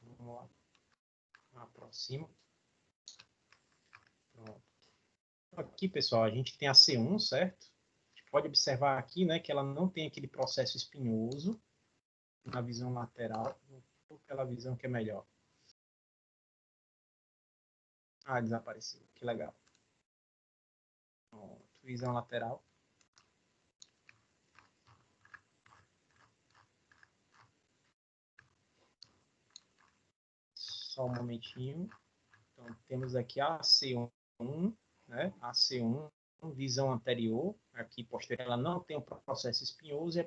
Vamos lá. Aproxima. Pronto. Aqui, pessoal, a gente tem a C1, certo? A gente pode observar aqui, né, que ela não tem aquele processo espinhoso na visão lateral. Vou pela visão que é melhor. Ah, desapareceu. Que legal. Pronto. Visão lateral. Só um momentinho. Então, temos aqui a C1, né? A C1, visão anterior, aqui posterior, ela não tem um processo espinhoso, e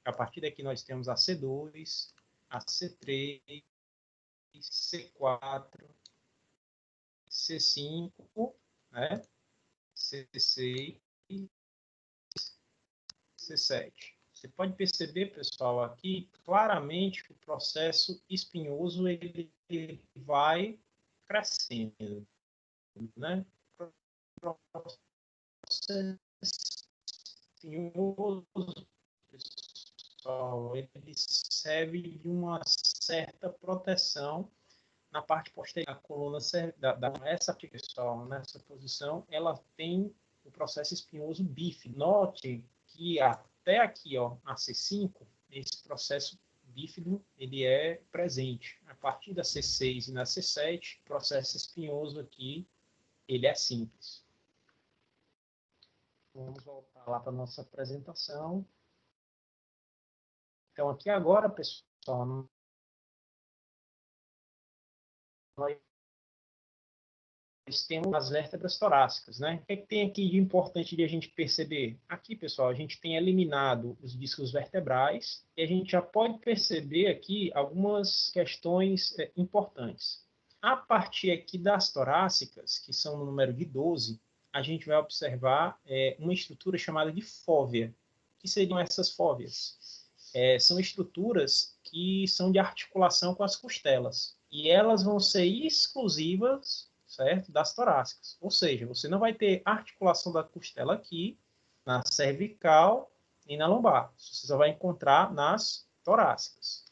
a partir daqui nós temos a C2, a C3, C4, C5, né? C6, C7. Você pode perceber, pessoal, aqui claramente que o processo espinhoso ele vai crescendo, né? O processo espinhoso, pessoal, ele serve de uma certa proteção na parte posterior da coluna, essa aqui, pessoal, nessa posição, ela tem o processo espinhoso bífido. Note que até aqui, ó, a C5, esse processo bífido, ele é presente. A partir da C6 e na C7, o processo espinhoso aqui, ele é simples. Vamos voltar lá para a nossa apresentação. Então, aqui agora, pessoal, nós temos as vértebras torácicas, né? O que é que tem aqui de importante de a gente perceber? Aqui, pessoal, a gente tem eliminado os discos vertebrais e a gente já pode perceber aqui algumas questões importantes. A partir aqui das torácicas, que são no número de 12, a gente vai observar uma estrutura chamada de fóvea. O que seriam essas fóveas? São estruturas que são de articulação com as costelas. E elas vão ser exclusivas, certo, das torácicas. Ou seja, você não vai ter articulação da costela aqui, na cervical e na lombar. Você só vai encontrar nas torácicas.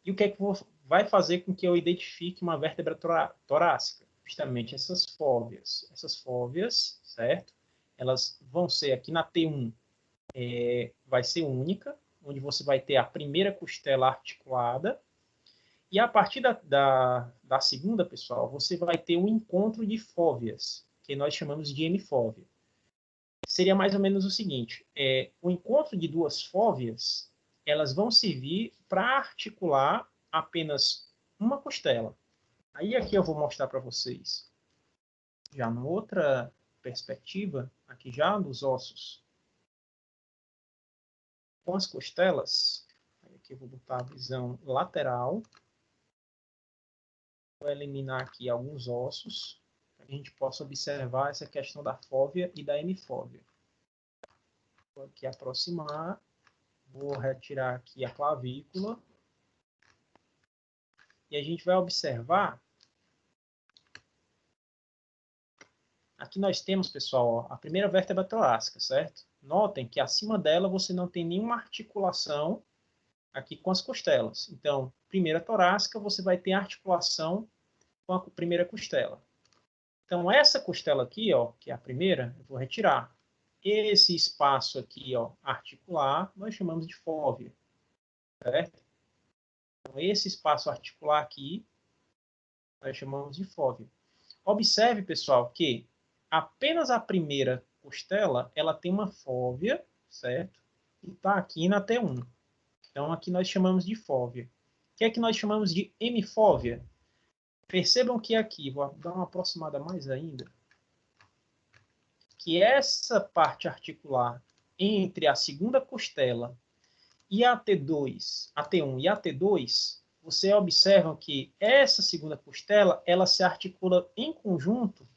E o que é que vai fazer com que eu identifique uma vértebra torácica? Justamente essas fóveas. Essas fóveas, certo? Elas vão ser aqui na T1, vai ser única, onde você vai ter a primeira costela articulada. E a partir da segunda, pessoal, você vai ter um encontro de fóveas, que nós chamamos de hemifóvea. Seria mais ou menos o seguinte, o encontro de duas fóveas, elas vão servir para articular apenas uma costela. Aí aqui eu vou mostrar para vocês, já numa outra perspectiva, aqui já nos ossos com as costelas. Aqui eu vou botar a visão lateral. Vou eliminar aqui alguns ossos, para que a gente possa observar essa questão da fóvea e da hemifóvea. Vou aqui aproximar, vou retirar aqui a clavícula. E a gente vai observar. Aqui nós temos, pessoal, ó, a primeira vértebra torácica, certo? Notem que acima dela você não tem nenhuma articulação aqui com as costelas. Então, primeira torácica, você vai ter articulação com a primeira costela. Então, essa costela aqui, ó, que é a primeira, eu vou retirar. Esse espaço aqui, ó, articular, nós chamamos de fóvea, certo? Então, esse espaço articular aqui, nós chamamos de fóvea. Observe, pessoal, que apenas a primeira costela, ela tem uma fóvea, certo? E está aqui na T1. Então, aqui nós chamamos de fóvea. O que é que nós chamamos de hemifóvea? Percebam que aqui, vou dar uma aproximada mais ainda, que essa parte articular entre a segunda costela e a T2, a T1 e a T2, você observa que essa segunda costela, ela se articula em conjunto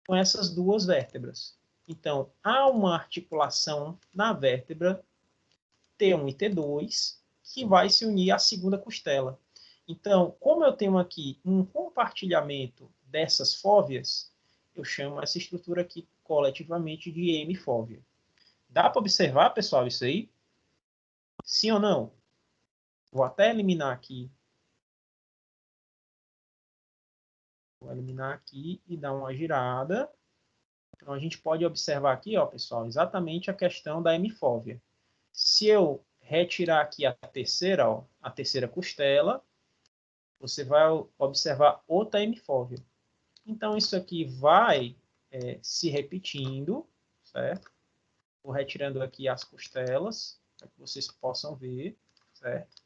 com essas duas vértebras. Então, há uma articulação na vértebra T1 e T2 que vai se unir à segunda costela. Então, como eu tenho aqui um compartilhamento dessas fóveas, eu chamo essa estrutura aqui coletivamente de hemifóvea. Dá para observar, pessoal, isso aí? Sim ou não? Vou até eliminar aqui. Vou eliminar aqui e dar uma girada. Então, a gente pode observar aqui, ó, pessoal, exatamente a questão da hemifóvea. Se eu retirar aqui a terceira, ó, a terceira costela, você vai observar outra hemifóvea. Então, isso aqui vai se repetindo, certo? Vou retirando aqui as costelas, para que vocês possam ver, certo?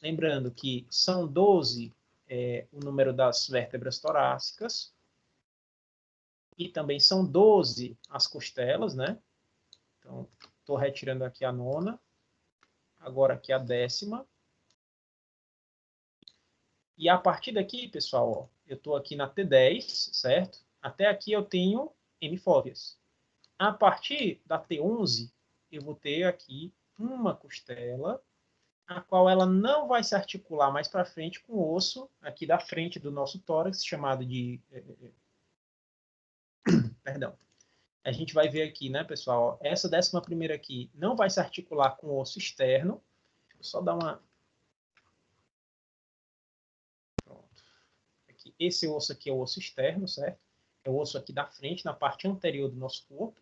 Lembrando que são 12 o número das vértebras torácicas, e também são 12 as costelas, né? Então, estou retirando aqui a nona, agora aqui a 10ª. E a partir daqui, pessoal, ó, eu estou aqui na T10, certo? Até aqui eu tenho hemifóveas. A partir da T11, eu vou ter aqui uma costela, a qual ela não vai se articular mais para frente com o osso aqui da frente do nosso tórax, chamado de... Perdão. A gente vai ver aqui, né, pessoal? Essa 11ª aqui não vai se articular com o osso externo. Deixa eu só dar uma... Pronto. Aqui. esse osso aqui é o osso externo, certo? É o osso aqui da frente, na parte anterior do nosso corpo.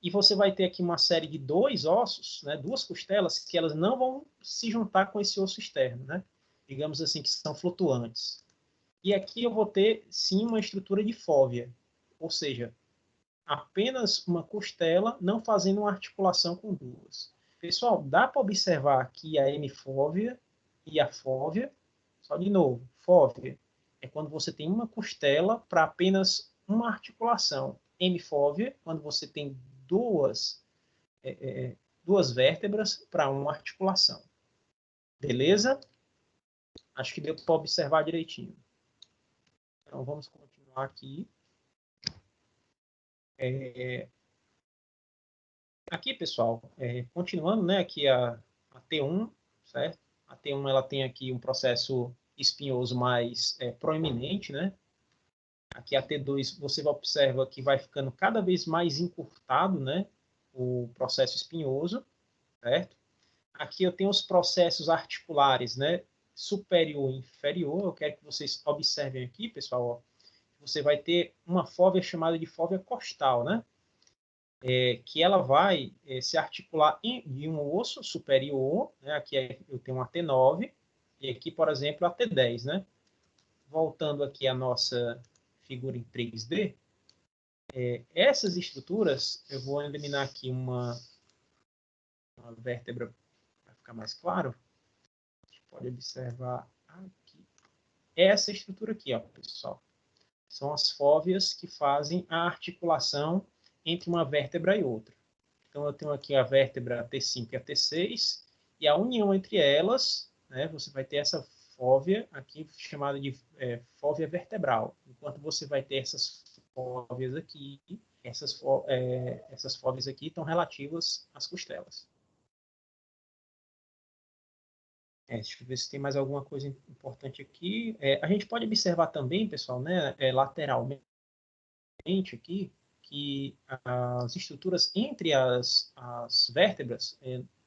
E você vai ter aqui uma série de dois ossos, né, duas costelas, que elas não vão se juntar com esse osso externo, né? Digamos assim, que são flutuantes. E aqui eu vou ter, sim, uma estrutura de fóvea, ou seja, apenas uma costela não fazendo uma articulação com duas. Pessoal, dá para observar aqui a hemifóvea e a fóvea. Só de novo, fóvea é quando você tem uma costela para apenas uma articulação. Hemifóvea, quando você tem duas, duas vértebras para uma articulação. Beleza? Acho que deu para observar direitinho. Então, vamos continuar aqui. Aqui, pessoal, continuando, né, aqui a T1, certo? A T1 ela tem aqui um processo espinhoso mais proeminente, né? Aqui a T2 você observa que vai ficando cada vez mais encurtado, né? O processo espinhoso, certo? Aqui eu tenho os processos articulares, né? Superior e inferior. Eu quero que vocês observem aqui, pessoal. Ó. Você vai ter uma fóvea chamada de fóvea costal, né? Que ela vai se articular em um osso superior. Né? Aqui eu tenho uma T9 e aqui, por exemplo, a T10, né? Voltando aqui à nossa figura em 3D, essas estruturas, eu vou eliminar aqui uma vértebra para ficar mais claro. A gente pode observar aqui. Essa estrutura aqui, ó, pessoal. São as fóveas que fazem a articulação entre uma vértebra e outra. Então, eu tenho aqui a vértebra T5 e a T6, e a união entre elas, né, você vai ter essa fóvea aqui chamada de fóvea vertebral. Enquanto você vai ter essas fóveas aqui, essas fóveas aqui estão relativas às costelas. Deixa eu ver se tem mais alguma coisa importante aqui. A gente pode observar também, pessoal, né, lateralmente aqui, que as estruturas entre as vértebras,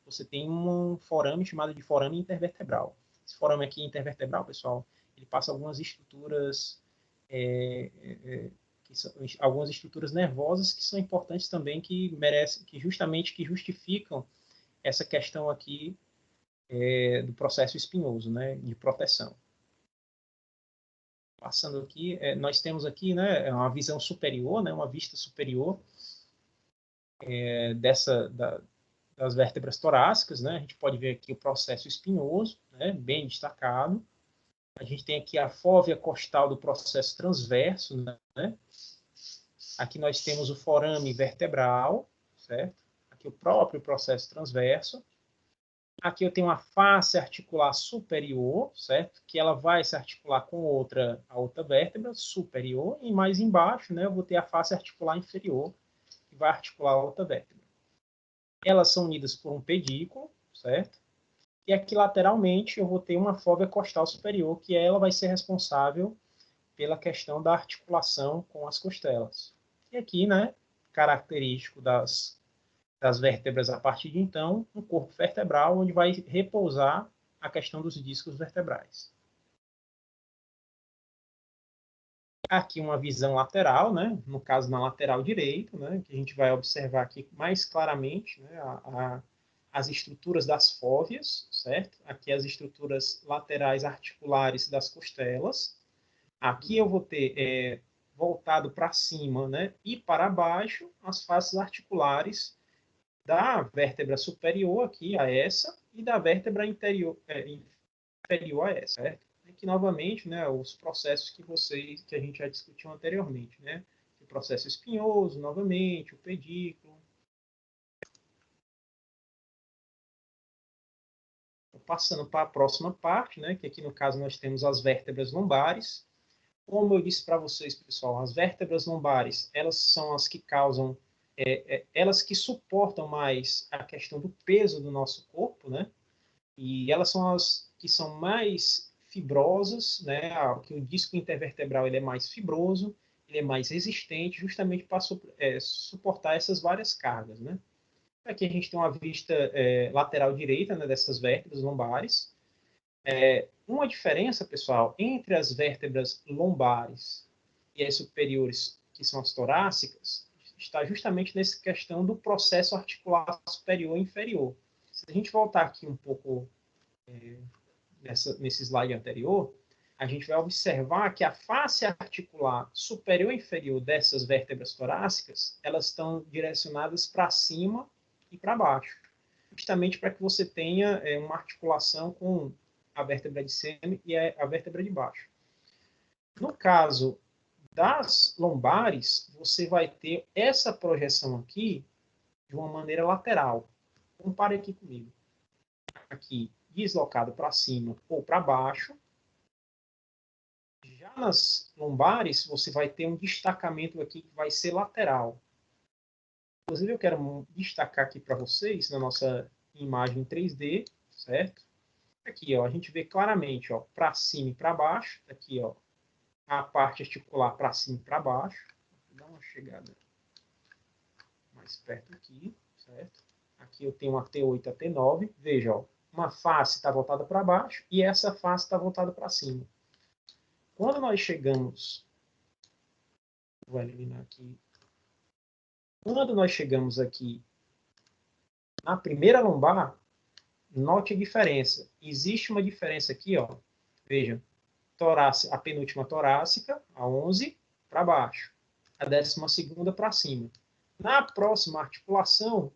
você tem um forame chamado de forame intervertebral. Esse forame aqui intervertebral, pessoal, ele passa algumas estruturas, algumas estruturas nervosas que são importantes também, que merecem, que justamente que justificam essa questão aqui do processo espinhoso, né, de proteção. Passando aqui, nós temos aqui, né, uma visão superior, né, uma vista superior das vértebras torácicas, né? A gente pode ver aqui o processo espinhoso, né, bem destacado. A gente tem aqui a fóvea costal do processo transverso, né? Aqui nós temos o forame vertebral, certo? Aqui o próprio processo transverso. Aqui eu tenho a face articular superior, certo? Que ela vai se articular com a outra vértebra superior. E mais embaixo, né, eu vou ter a face articular inferior, que vai articular a outra vértebra. Elas são unidas por um pedículo, certo? E aqui lateralmente eu vou ter uma fóvea costal superior, que ela vai ser responsável pela questão da articulação com as costelas. E aqui, né, característico das vértebras a partir de então, um corpo vertebral onde vai repousar a questão dos discos vertebrais. Aqui uma visão lateral, né, no caso na lateral direita, né, que a gente vai observar aqui mais claramente, né, as estruturas das fóveas, certo? Aqui as estruturas laterais articulares das costelas. Aqui eu vou ter voltado para cima, né, e para baixo as faces articulares da vértebra superior aqui a essa e da vértebra inferior a essa, certo? Aqui novamente, né, os processos que a gente já discutiu anteriormente, né? O processo espinhoso, novamente, o pedículo. Passando para a próxima parte, né, que aqui no caso nós temos as vértebras lombares. Como eu disse para vocês, pessoal, as vértebras lombares, elas são as que causam, elas que suportam mais a questão do peso do nosso corpo, né? E elas são as que são mais fibrosas, né? Que o disco intervertebral ele é mais fibroso, ele é mais resistente, justamente para suportar essas várias cargas, né? Aqui a gente tem uma vista lateral direita, né, dessas vértebras lombares. Uma diferença, pessoal, entre as vértebras lombares e as superiores, que são as torácicas, está justamente nessa questão do processo articular superior e inferior. Se a gente voltar aqui um pouco nesse slide anterior, a gente vai observar que a face articular superior e inferior dessas vértebras torácicas, elas estão direcionadas para cima e para baixo, justamente para que você tenha uma articulação com a vértebra de cima e a vértebra de baixo. No caso das lombares, você vai ter essa projeção aqui de uma maneira lateral. Compare aqui comigo. Aqui, deslocado para cima ou para baixo. Já nas lombares, você vai ter um destacamento aqui que vai ser lateral. Inclusive, eu quero destacar aqui para vocês, na nossa imagem 3D, certo? Aqui, ó, a gente vê claramente, ó, para cima e para baixo. Aqui, ó, a parte articular para cima e para baixo. Vou dar uma chegada mais perto aqui, certo? Aqui eu tenho uma T8 a T9. Veja, ó, uma face está voltada para baixo e essa face está voltada para cima. Quando nós chegamos, vou eliminar aqui. Quando nós chegamos aqui na primeira lombar, note a diferença. Existe uma diferença aqui, ó. Veja, a penúltima torácica, a 11, para baixo. A 12ª para cima. Na próxima articulação,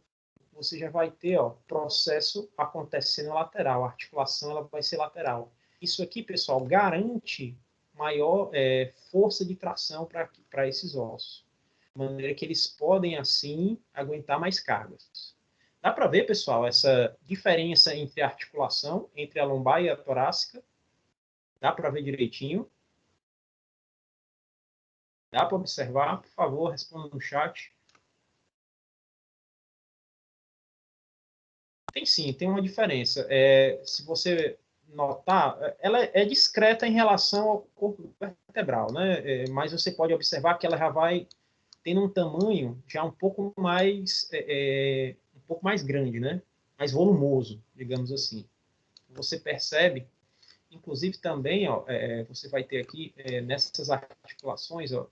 você já vai ter, ó, processo acontecendo lateral. A articulação ela vai ser lateral. Isso aqui, pessoal, garante maior força de tração para esses ossos. De maneira que eles podem, assim, aguentar mais cargas. Dá para ver, pessoal, essa diferença entre a articulação, entre a lombar e a torácica? Dá para ver direitinho? Dá para observar? Por favor, responda no chat. Tem sim, tem uma diferença. Se você notar, ela é discreta em relação ao corpo vertebral, né? Mas você pode observar que ela já vai tendo um tamanho já um pouco mais grande, né? Mais volumoso, digamos assim. Você percebe, inclusive também, ó, você vai ter aqui nessas articulações, ó,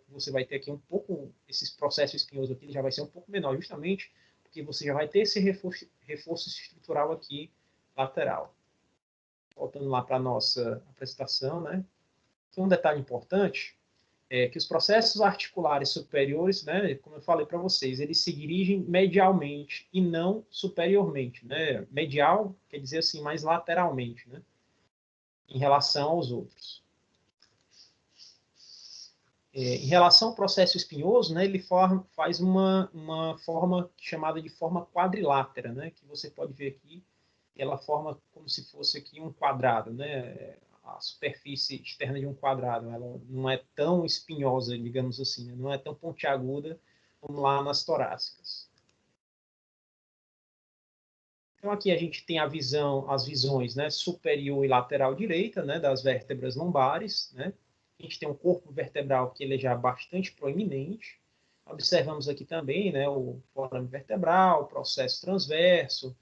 você vai ter aqui um pouco esses processos espinhosos aqui, ele já vai ser um pouco menor, justamente porque você já vai ter esse reforço estrutural aqui lateral. Voltando lá para a nossa apresentação, né? Aqui um detalhe importante é que os processos articulares superiores, né, como eu falei para vocês, eles se dirigem medialmente e não superiormente, né? Medial quer dizer assim, mais lateralmente, né? Em relação aos outros. Em relação ao processo espinhoso, né, ele faz uma forma chamada de forma quadrilátera, né, que você pode ver aqui, ela forma como se fosse aqui um quadrado, né, a superfície externa de um quadrado, ela não é tão espinhosa, digamos assim, né, não é tão pontiaguda como lá nas torácicas. Então aqui a gente tem as visões, né, superior e lateral direita, né, das vértebras lombares, né. A gente tem um corpo vertebral que ele é já bastante proeminente. Observamos aqui também, né, o forame vertebral, o processo transverso,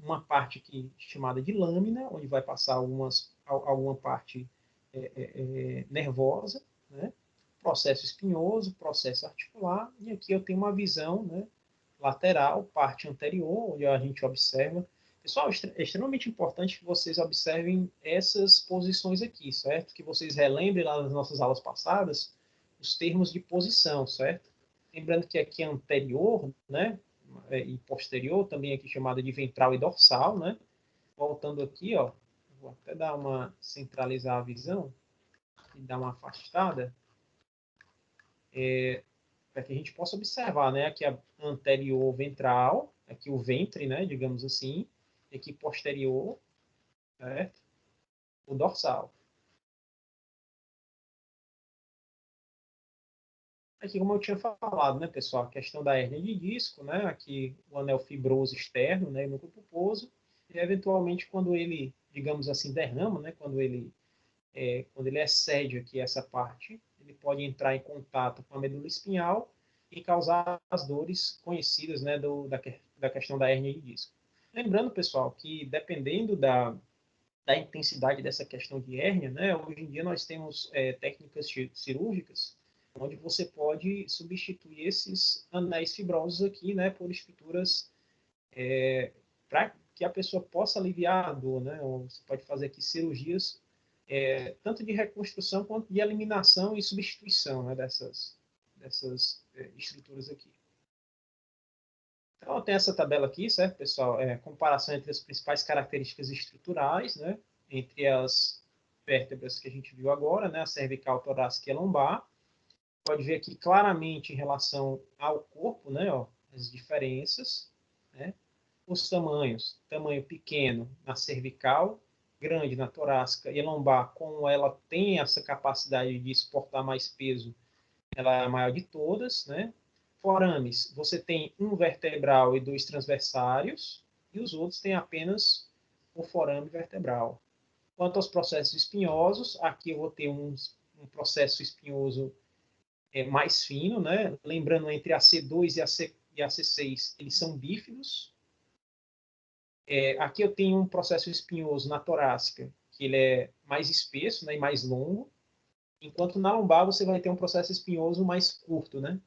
uma parte aqui chamada de lâmina, onde vai passar alguma parte nervosa, né, processo espinhoso, processo articular, e aqui eu tenho uma visão, né, lateral, parte anterior, onde a gente observa. Pessoal, é extremamente importante que vocês observem essas posições aqui, certo? Que vocês relembrem lá das nossas aulas passadas os termos de posição, certo? Lembrando que aqui é anterior, né? E posterior, também aqui chamada de ventral e dorsal, né? Voltando aqui, ó, vou até centralizar a visão e dar uma afastada. Para que a gente possa observar, né? Aqui a anterior ventral, aqui o ventre, né? Digamos assim, e aqui posterior, certo? O dorsal. Aqui, como eu tinha falado, né, pessoal, a questão da hérnia de disco, né? Aqui o anel fibroso externo, né? No corpo pulposo, e eventualmente quando ele, digamos assim, derrama, né? Quando ele excede aqui essa parte, ele pode entrar em contato com a medula espinhal e causar as dores conhecidas, né, da questão da hérnia de disco. Lembrando, pessoal, que dependendo da intensidade dessa questão de hérnia, né? Hoje em dia nós temos técnicas cirúrgicas onde você pode substituir esses anéis fibrosos aqui, né, por estruturas para que a pessoa possa aliviar a dor, né? Ou você pode fazer aqui cirurgias tanto de reconstrução quanto de eliminação e substituição, né, dessas estruturas aqui. Então, tem essa tabela aqui, certo, pessoal? Comparação entre as principais características estruturais, né, entre as vértebras que a gente viu agora, né, a cervical, torácica e a lombar. Pode ver aqui claramente em relação ao corpo, né, ó, as diferenças, né, os tamanhos, tamanho pequeno na cervical, grande na torácica e lombar, como ela tem essa capacidade de exportar mais peso, ela é a maior de todas, né? Forames, você tem um vertebral e dois transversários, e os outros têm apenas o forame vertebral. Quanto aos processos espinhosos, aqui eu vou ter um processo espinhoso mais fino, né? Lembrando, entre a C2 e a C6, eles são bífidos. Aqui eu tenho um processo espinhoso na torácica, que ele é mais espesso, né, e mais longo, enquanto na lombar você vai ter um processo espinhoso mais curto, né?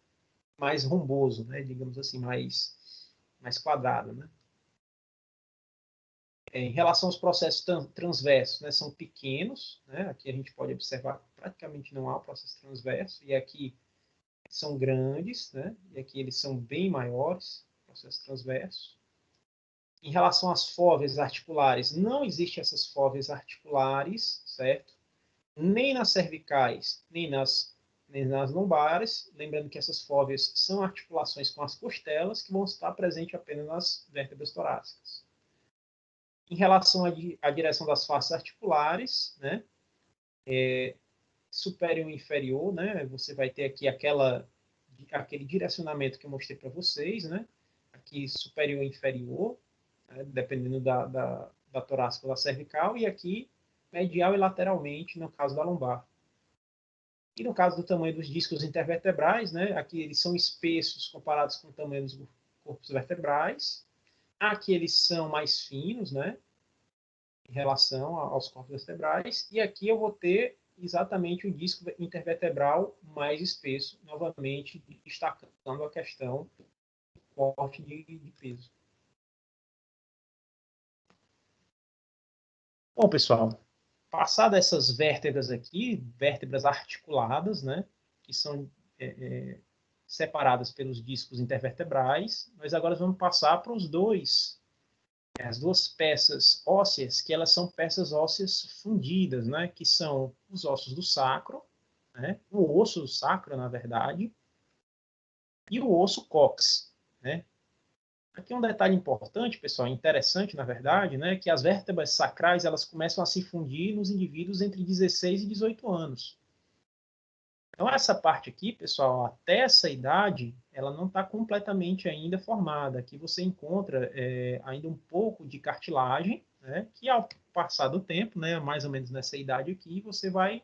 Mais romboso, né? Digamos assim, mais quadrado, né? Em relação aos processos transversos, né? São pequenos, né? Aqui a gente pode observar que praticamente não há processo transverso, e aqui são grandes, né? E aqui eles são bem maiores, processo transverso. Em relação às fóveas articulares, não existem essas fóveas articulares, certo? Nem nas cervicais, nem nas lombares, lembrando que essas fóveas são articulações com as costelas que vão estar presentes apenas nas vértebras torácicas. Em relação à direção das faces articulares, né, superior e inferior, né, você vai ter aqui aquele direcionamento que eu mostrei para vocês, né, aqui superior e inferior, né, dependendo da torácica ou da cervical, e aqui medial e lateralmente, no caso da lombar. E no caso do tamanho dos discos intervertebrais, né, aqui eles são espessos comparados com o tamanho dos corpos vertebrais. Aqui eles são mais finos, né, em relação aos corpos vertebrais. E aqui eu vou ter exatamente o disco intervertebral mais espesso, novamente destacando a questão do corte de peso. Bom, pessoal, passadas essas vértebras aqui, vértebras articuladas, né, que são separadas pelos discos intervertebrais, nós agora vamos passar para as duas peças ósseas, que elas são peças ósseas fundidas, né, que são os ossos do sacro, né, o osso do sacro, na verdade, e o osso cóccix, né. Aqui um detalhe importante, pessoal, interessante, na verdade, né, que as vértebras sacrais elas começam a se fundir nos indivíduos entre 16 e 18 anos. Então, essa parte aqui, pessoal, até essa idade, ela não está completamente ainda formada. Aqui você encontra ainda um pouco de cartilagem, né, que ao passar do tempo, né, mais ou menos nessa idade aqui, você vai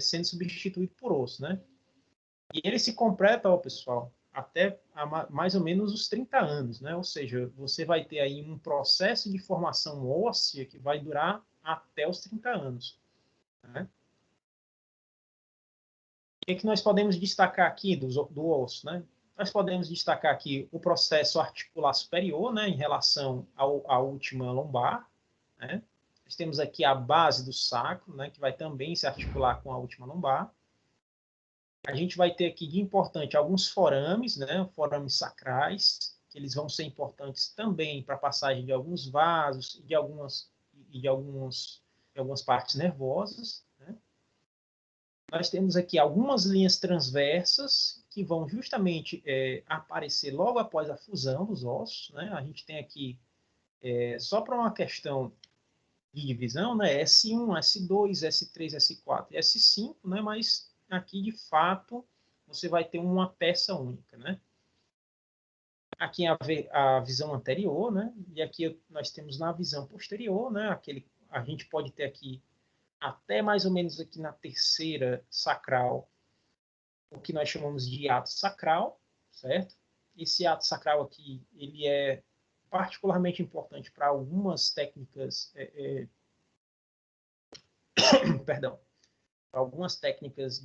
sendo substituído por osso, né? E ele se completa, ó, pessoal, até mais ou menos os 30 anos, né? Ou seja, você vai ter aí um processo de formação óssea que vai durar até os 30 anos, né? O que nós podemos destacar aqui do osso, né? Nós podemos destacar aqui o processo articular superior, né, em relação à última lombar, né? Nós temos aqui a base do sacro, né, que vai também se articular com a última lombar. A gente vai ter aqui de importante alguns forames, né, forames sacrais, que eles vão ser importantes também para a passagem de alguns vasos e de algumas partes nervosas, né? Nós temos aqui algumas linhas transversas que vão justamente aparecer logo após a fusão dos ossos, né? A gente tem aqui, só para uma questão de divisão, né? S1, S2, S3, S4 e S5, né? Mas aqui, de fato, você vai ter uma peça única, né? Aqui a visão anterior, né? E aqui nós temos na visão posterior, né? A gente pode ter aqui até mais ou menos aqui na terceira sacral, o que nós chamamos de hiato sacral, certo? Esse hiato sacral aqui, ele é particularmente importante para algumas técnicas perdão, algumas técnicas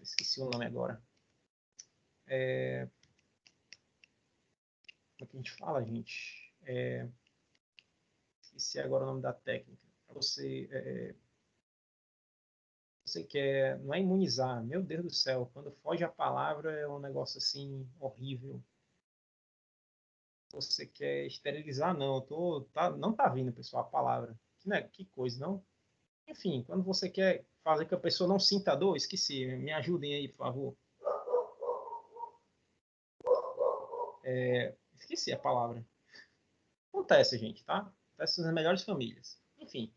esqueci o nome agora. Como é que a gente fala, gente? Esqueci agora o nome da técnica. Você quer, não é imunizar, meu Deus do céu, quando foge a palavra é um negócio assim horrível. Você quer esterilizar, não, não tá vindo, pessoal, a palavra. Que coisa, não? Enfim, quando você quer fazer que a pessoa não sinta dor, esqueci, me ajudem aí, por favor. Esqueci a palavra. Acontece, gente, tá? Acontece nas melhores famílias. Enfim.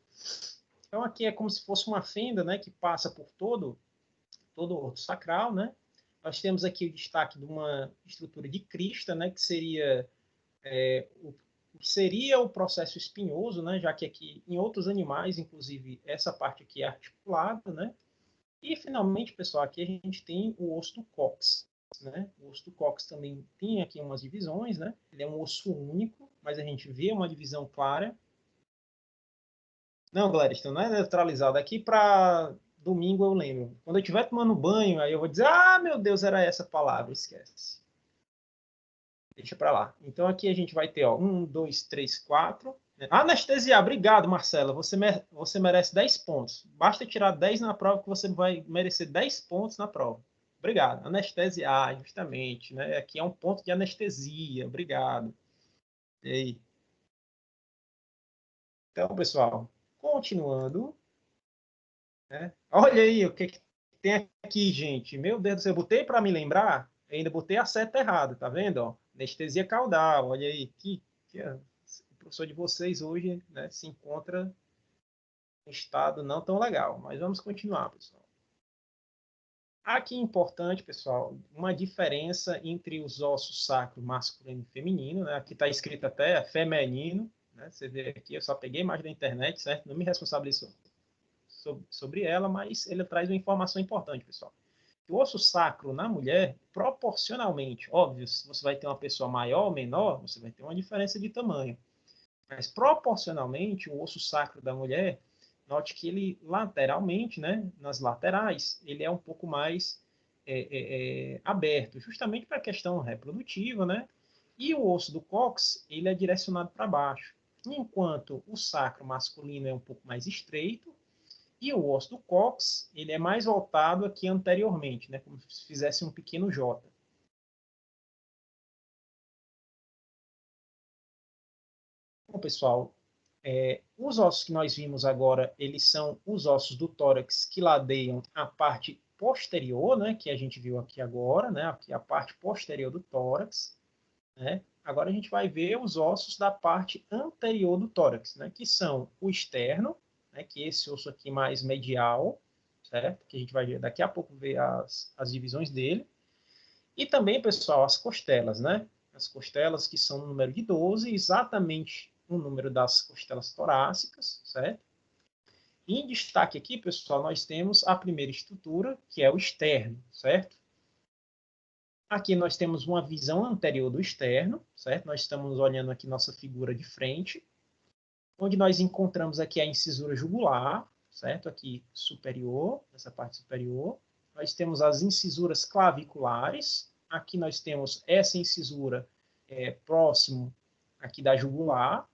Então aqui é como se fosse uma fenda, né, que passa por todo o orto sacral, né? Nós temos aqui o destaque de uma estrutura de crista, né, que seria o processo espinhoso, né, já que aqui em outros animais, inclusive essa parte aqui é articulada, né? E finalmente, pessoal, aqui a gente tem o osso do cóccix, né? O osso do cóccix também tem aqui umas divisões, né? Ele é um osso único, mas a gente vê uma divisão clara. Não, Gladys, não é neutralizado. Aqui para domingo eu lembro. Quando eu estiver tomando banho, aí eu vou dizer, ah, meu Deus, era essa palavra, esquece. Deixa para lá. Então aqui a gente vai ter, ó, 1, 2, 3, 4. Anestesiar, obrigado, Marcela. Você merece 10 pontos. Basta tirar 10 na prova que você vai merecer 10 pontos na prova. Obrigado. Anestesiar, justamente, né? Aqui é um ponto de anestesia. Obrigado. E aí? Então, pessoal, continuando, né? Olha aí o que tem aqui, gente. Meu Deus do céu, eu botei para me lembrar, ainda botei a seta errada, tá vendo? Ó, anestesia caudal, olha aí. O professor de vocês hoje, né, se encontra em estado não tão legal. Mas vamos continuar, pessoal. Aqui é importante, pessoal, uma diferença entre os ossos sacro masculino e feminino, né? Aqui está escrito até feminino, né? Você vê aqui, eu só peguei a imagem da internet, certo? Não me responsabilizo sobre ela, mas ele traz uma informação importante, pessoal. O osso sacro na mulher, proporcionalmente, óbvio, se você vai ter uma pessoa maior ou menor, você vai ter uma diferença de tamanho. Mas proporcionalmente, o osso sacro da mulher, note que ele lateralmente, né, nas laterais, ele é um pouco mais aberto, justamente para a questão reprodutiva, né? E o osso do cóccix, ele é direcionado para baixo. Enquanto o sacro masculino é um pouco mais estreito, e o osso do cóccix, ele é mais voltado aqui anteriormente, né, como se fizesse um pequeno J. Bom, pessoal, os ossos que nós vimos agora, eles são os ossos do tórax que ladeiam a parte posterior, né, que a gente viu aqui agora, né, aqui a parte posterior do tórax, né. Agora a gente vai ver os ossos da parte anterior do tórax, né, que são o externo, né, que é esse osso aqui mais medial, certo? Que a gente vai daqui a pouco ver as divisões dele. E também, pessoal, as costelas, né? As costelas que são no número de 12, exatamente o número das costelas torácicas, certo? E em destaque aqui, pessoal, nós temos a primeira estrutura, que é o externo, certo? Aqui nós temos uma visão anterior do externo, certo? Nós estamos olhando aqui nossa figura de frente, onde nós encontramos aqui a incisura jugular, certo? Aqui superior, nessa parte superior. Nós temos as incisuras claviculares. Aqui nós temos essa incisura próximo aqui da jugular.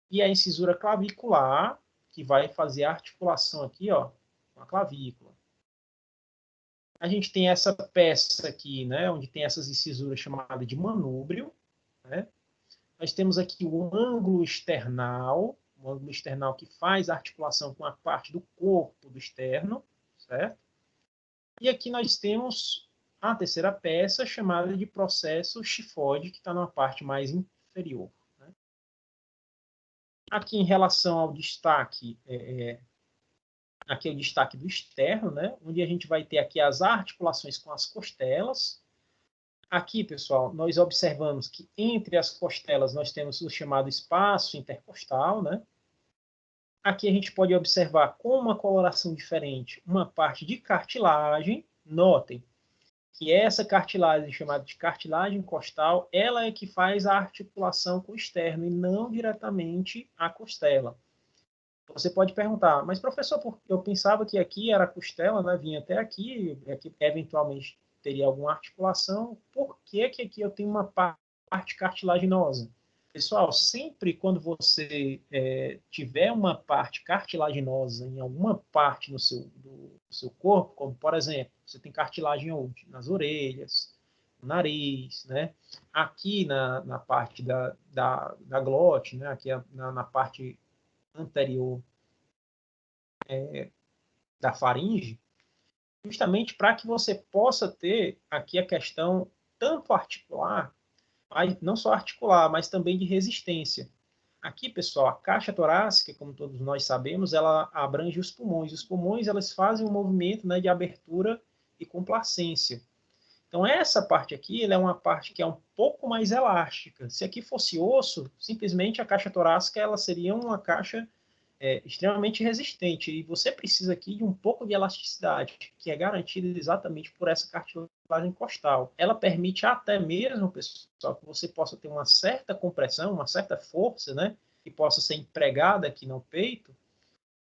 E a incisura clavicular, que vai fazer a articulação aqui, ó, com a clavícula. A gente tem essa peça aqui, né, onde tem essas incisuras chamadas de manúbrio, né? Nós temos aqui o ângulo external que faz a articulação com a parte do corpo do externo, certo? E aqui nós temos a terceira peça, chamada de processo chifoide, que está na parte mais inferior. Né? Aqui em relação ao destaque, aqui é o destaque do externo, né? Onde a gente vai ter aqui as articulações com as costelas. Aqui, pessoal, nós observamos que entre as costelas nós temos o chamado espaço intercostal, né? Aqui a gente pode observar com uma coloração diferente uma parte de cartilagem. Notem que essa cartilagem, chamada de cartilagem costal, ela é que faz a articulação com o externo e não diretamente a costela. Você pode perguntar, mas professor, eu pensava que aqui era a costela, né? Vinha até aqui, aqui eventualmente teria alguma articulação, por que que aqui eu tenho uma parte cartilaginosa? Pessoal, sempre quando você tiver uma parte cartilaginosa em alguma parte do seu corpo, como por exemplo, você tem cartilagem onde? Nas orelhas, no nariz, né? Aqui na parte da glote, né? Aqui na parte anterior da faringe, justamente para que você possa ter aqui a questão tanto articular, não só articular, mas também de resistência. Aqui, pessoal, a caixa torácica, como todos nós sabemos, ela abrange os pulmões. Os pulmões, elas fazem um movimento, né, de abertura e complacência. Então, essa parte aqui, ela é uma parte que é um pouco mais elástica. Se aqui fosse osso, simplesmente a caixa torácica, ela seria uma caixa extremamente resistente. E você precisa aqui de um pouco de elasticidade, que é garantida exatamente por essa cartilagem costal. Ela permite até mesmo, pessoal, que você possa ter uma certa compressão, uma certa força, né, que possa ser empregada aqui no peito,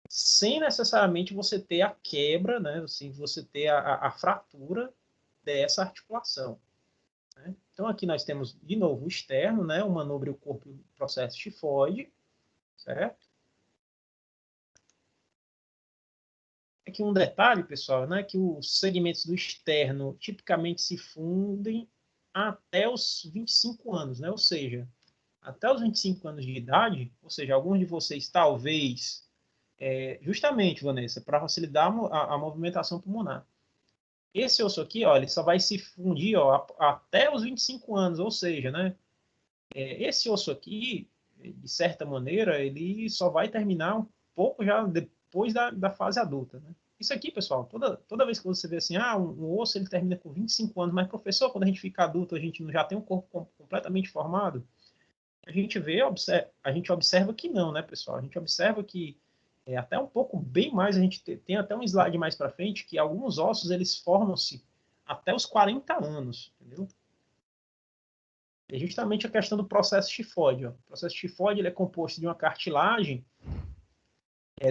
sem necessariamente você ter a quebra, né, assim, você ter a fratura dessa articulação. Né? Então aqui nós temos, de novo, o externo, né, o manubrio, o corpo e o processo tifoide, certo? Aqui um detalhe, pessoal, né, que os segmentos do externo tipicamente se fundem até os 25 anos, né? Ou seja, até os 25 anos de idade, ou seja, alguns de vocês talvez, justamente, Vanessa, para facilitar a movimentação pulmonar. Esse osso aqui, ó, ele só vai se fundir, ó, até os 25 anos, ou seja, né, esse osso aqui, de certa maneira, ele só vai terminar um pouco já depois da fase adulta, né? Isso aqui, pessoal, toda vez que você vê assim, um osso ele termina com 25 anos, mas professor, quando a gente fica adulto, a gente já tem um corpo completamente formado, a gente a gente observa que não, né, pessoal? A gente observa que até um pouco bem mais, a gente tem até um slide mais para frente, que alguns ossos eles formam-se até os 40 anos, entendeu? É justamente a questão do processo tifoide. Ó. O processo tifoide ele é composto de uma cartilagem.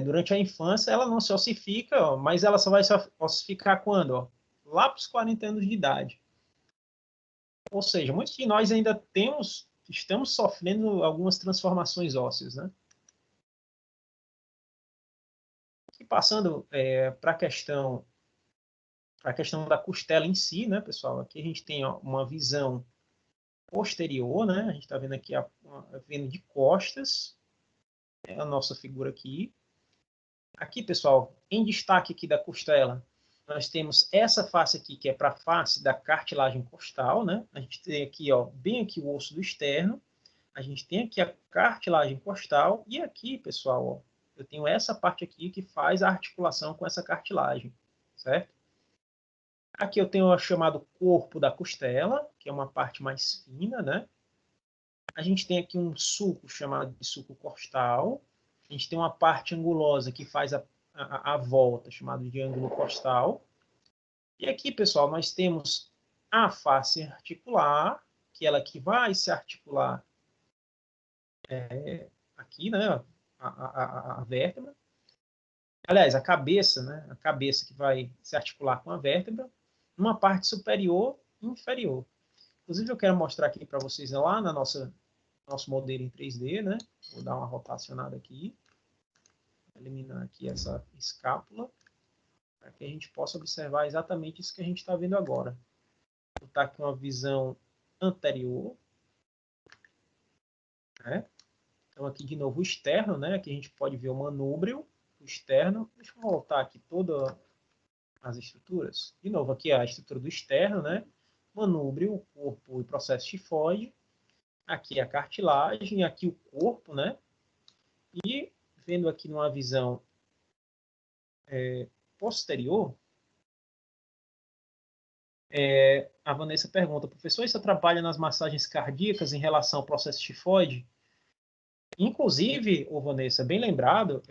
Durante a infância, ela não se ossifica, ó, mas ela só vai se ossificar quando? Ó? Lá para os 40 anos de idade. Ou seja, muitos de nós ainda estamos sofrendo algumas transformações ósseas. Né? E passando para a questão da costela em si, né, pessoal? Aqui a gente tem ó, uma visão posterior, né? A gente está vendo aqui vendo de costas, a nossa figura aqui. Aqui, pessoal, em destaque aqui da costela, nós temos essa face aqui, que é para a face da cartilagem costal, né? A gente tem aqui, ó, bem aqui o osso do externo. A gente tem aqui a cartilagem costal. E aqui, pessoal, ó, eu tenho essa parte aqui que faz a articulação com essa cartilagem, certo? Aqui eu tenho o chamado corpo da costela, que é uma parte mais fina, né? A gente tem aqui um sulco chamado de sulco costal. A gente tem uma parte angulosa que faz a volta, chamado de ângulo costal. E aqui, pessoal, nós temos a face articular, que ela que vai se articular aqui, né? A vértebra. Aliás, a cabeça, né? A cabeça que vai se articular com a vértebra, numa parte superior e inferior. Inclusive, eu quero mostrar aqui para vocês lá na nosso modelo em 3D, né? Vou dar uma rotacionada aqui, eliminar aqui essa escápula, para que a gente possa observar exatamente isso que a gente está vendo agora. Vou estar com uma visão anterior, né? Então aqui de novo o externo, né? Aqui a gente pode ver o manúbrio, o externo. Deixa eu voltar aqui todas as estruturas. De novo aqui a estrutura do externo, né? Manúbrio, o corpo e processo tifoide. Aqui a cartilagem, aqui o corpo, né? E vendo aqui numa visão posterior, a Vanessa pergunta, professor, isso atrapalha nas massagens cardíacas em relação ao processo tifoide? Inclusive, ô Vanessa, bem lembrado,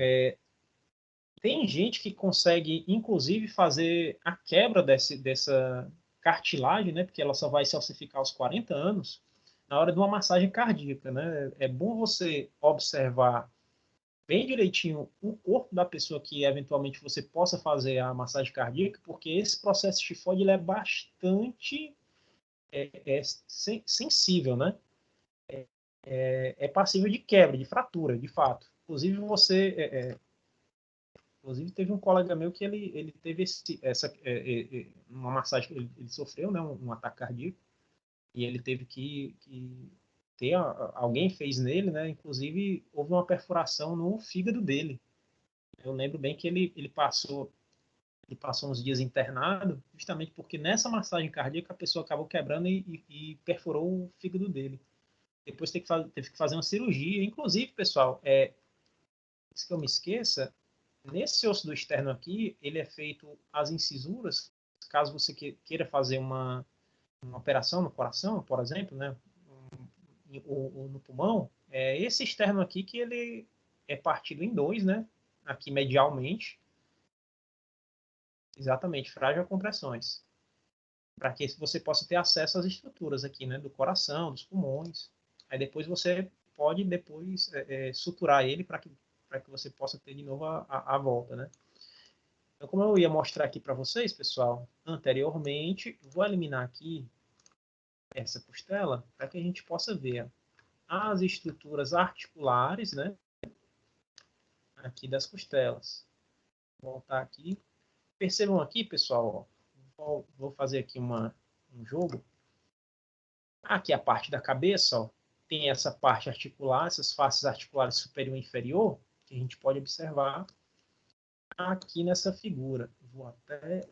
tem gente que consegue, inclusive, fazer a quebra dessa cartilagem, né? Porque ela só vai se ossificar aos 40 anos, na hora de uma massagem cardíaca, né? É bom você observar bem direitinho o corpo da pessoa que eventualmente você possa fazer a massagem cardíaca, porque esse processo tifoide ele é bastante sensível, né? É passível de quebra, de fratura, de fato. Inclusive inclusive teve um colega meu que ele teve uma massagem, ele sofreu, né, um ataque cardíaco e ele teve que ter alguém fez nele, né? Inclusive houve uma perfuração no fígado dele. Eu lembro bem que ele passou uns dias internado, justamente porque nessa massagem cardíaca a pessoa acabou quebrando e perfurou o fígado dele. Depois teve que fazer uma cirurgia. Inclusive, pessoal, antes que eu me esqueça, nesse osso do externo aqui, ele é feito as incisuras, caso você queira fazer uma operação no coração, por exemplo, né, ou no pulmão, esse externo aqui que ele é partido em dois, né, aqui medialmente, exatamente, frágil a compressões, para que você possa ter acesso às estruturas aqui, né, do coração, dos pulmões. Aí depois você pode suturar ele para que você possa ter de novo a volta, né? Então, como eu ia mostrar aqui para vocês, pessoal, anteriormente, vou eliminar aqui essa costela para que a gente possa ver as estruturas articulares, né, aqui das costelas. Vou voltar aqui. Percebam aqui, pessoal, ó, vou fazer aqui um jogo. Aqui a parte da cabeça, ó, tem essa parte articular, essas faces articulares superior e inferior, que a gente pode observar aqui nessa figura. Vou até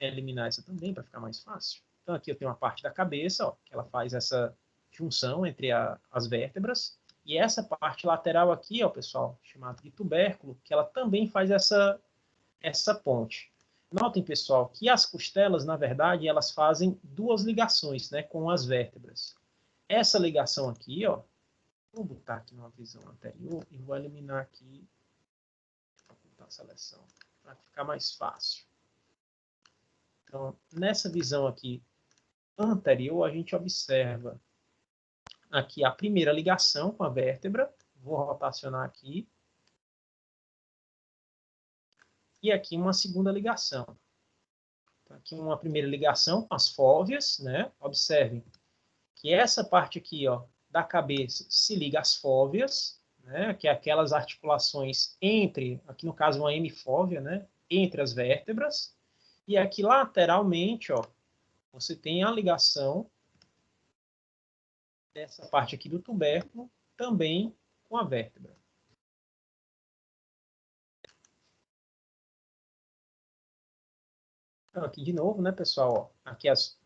eliminar essa também para ficar mais fácil. Então aqui eu tenho a parte da cabeça, ó, que ela faz essa junção entre as vértebras, e essa parte lateral aqui, ó, pessoal, chamada de tubérculo, que ela também faz essa ponte. Notem, pessoal, que as costelas, na verdade, elas fazem duas ligações, né, com as vértebras. Essa ligação aqui, ó, vou botar aqui numa visão anterior e vou eliminar aqui, vou botar a seleção, para ficar mais fácil. Então, nessa visão aqui anterior, a gente observa aqui a primeira ligação com a vértebra. Vou rotacionar aqui. E aqui uma segunda ligação. Então, aqui uma primeira ligação com as fóveas, né? Observem que essa parte aqui, ó, da cabeça se liga às fóveas, né? Que é aquelas articulações entre, aqui no caso uma hemifóvea, né? Entre as vértebras. E aqui lateralmente, ó, você tem a ligação dessa parte aqui do tubérculo também com a vértebra. Então, aqui de novo, né, pessoal? Ó, aqui as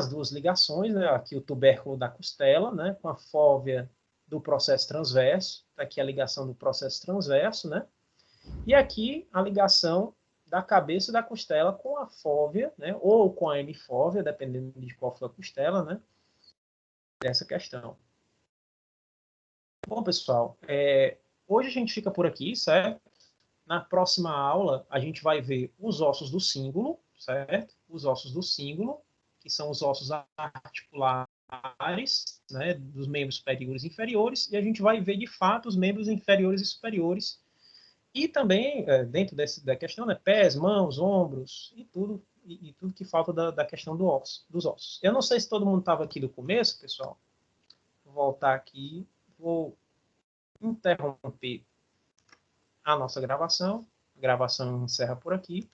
duas ligações, né? Aqui o tubérculo da costela, né? Com a fóvea do processo transverso. Aqui a ligação do processo transverso, né? E aqui a ligação da cabeça da costela com a fóvea, né? Ou com a hemifóvea, dependendo de qual for a costela, né? Dessa questão. Bom, pessoal, hoje a gente fica por aqui, certo? Na próxima aula, a gente vai ver os ossos do cíngulo, certo? Os ossos do cíngulo, que são os ossos articulares, né, dos membros superiores e inferiores, e a gente vai ver, de fato, os membros inferiores e superiores. E também, dentro da questão, né, pés, mãos, ombros, e tudo que falta da questão dos ossos. Eu não sei se todo mundo estava aqui do começo, pessoal. Vou voltar aqui, vou interromper a nossa gravação. A gravação encerra por aqui.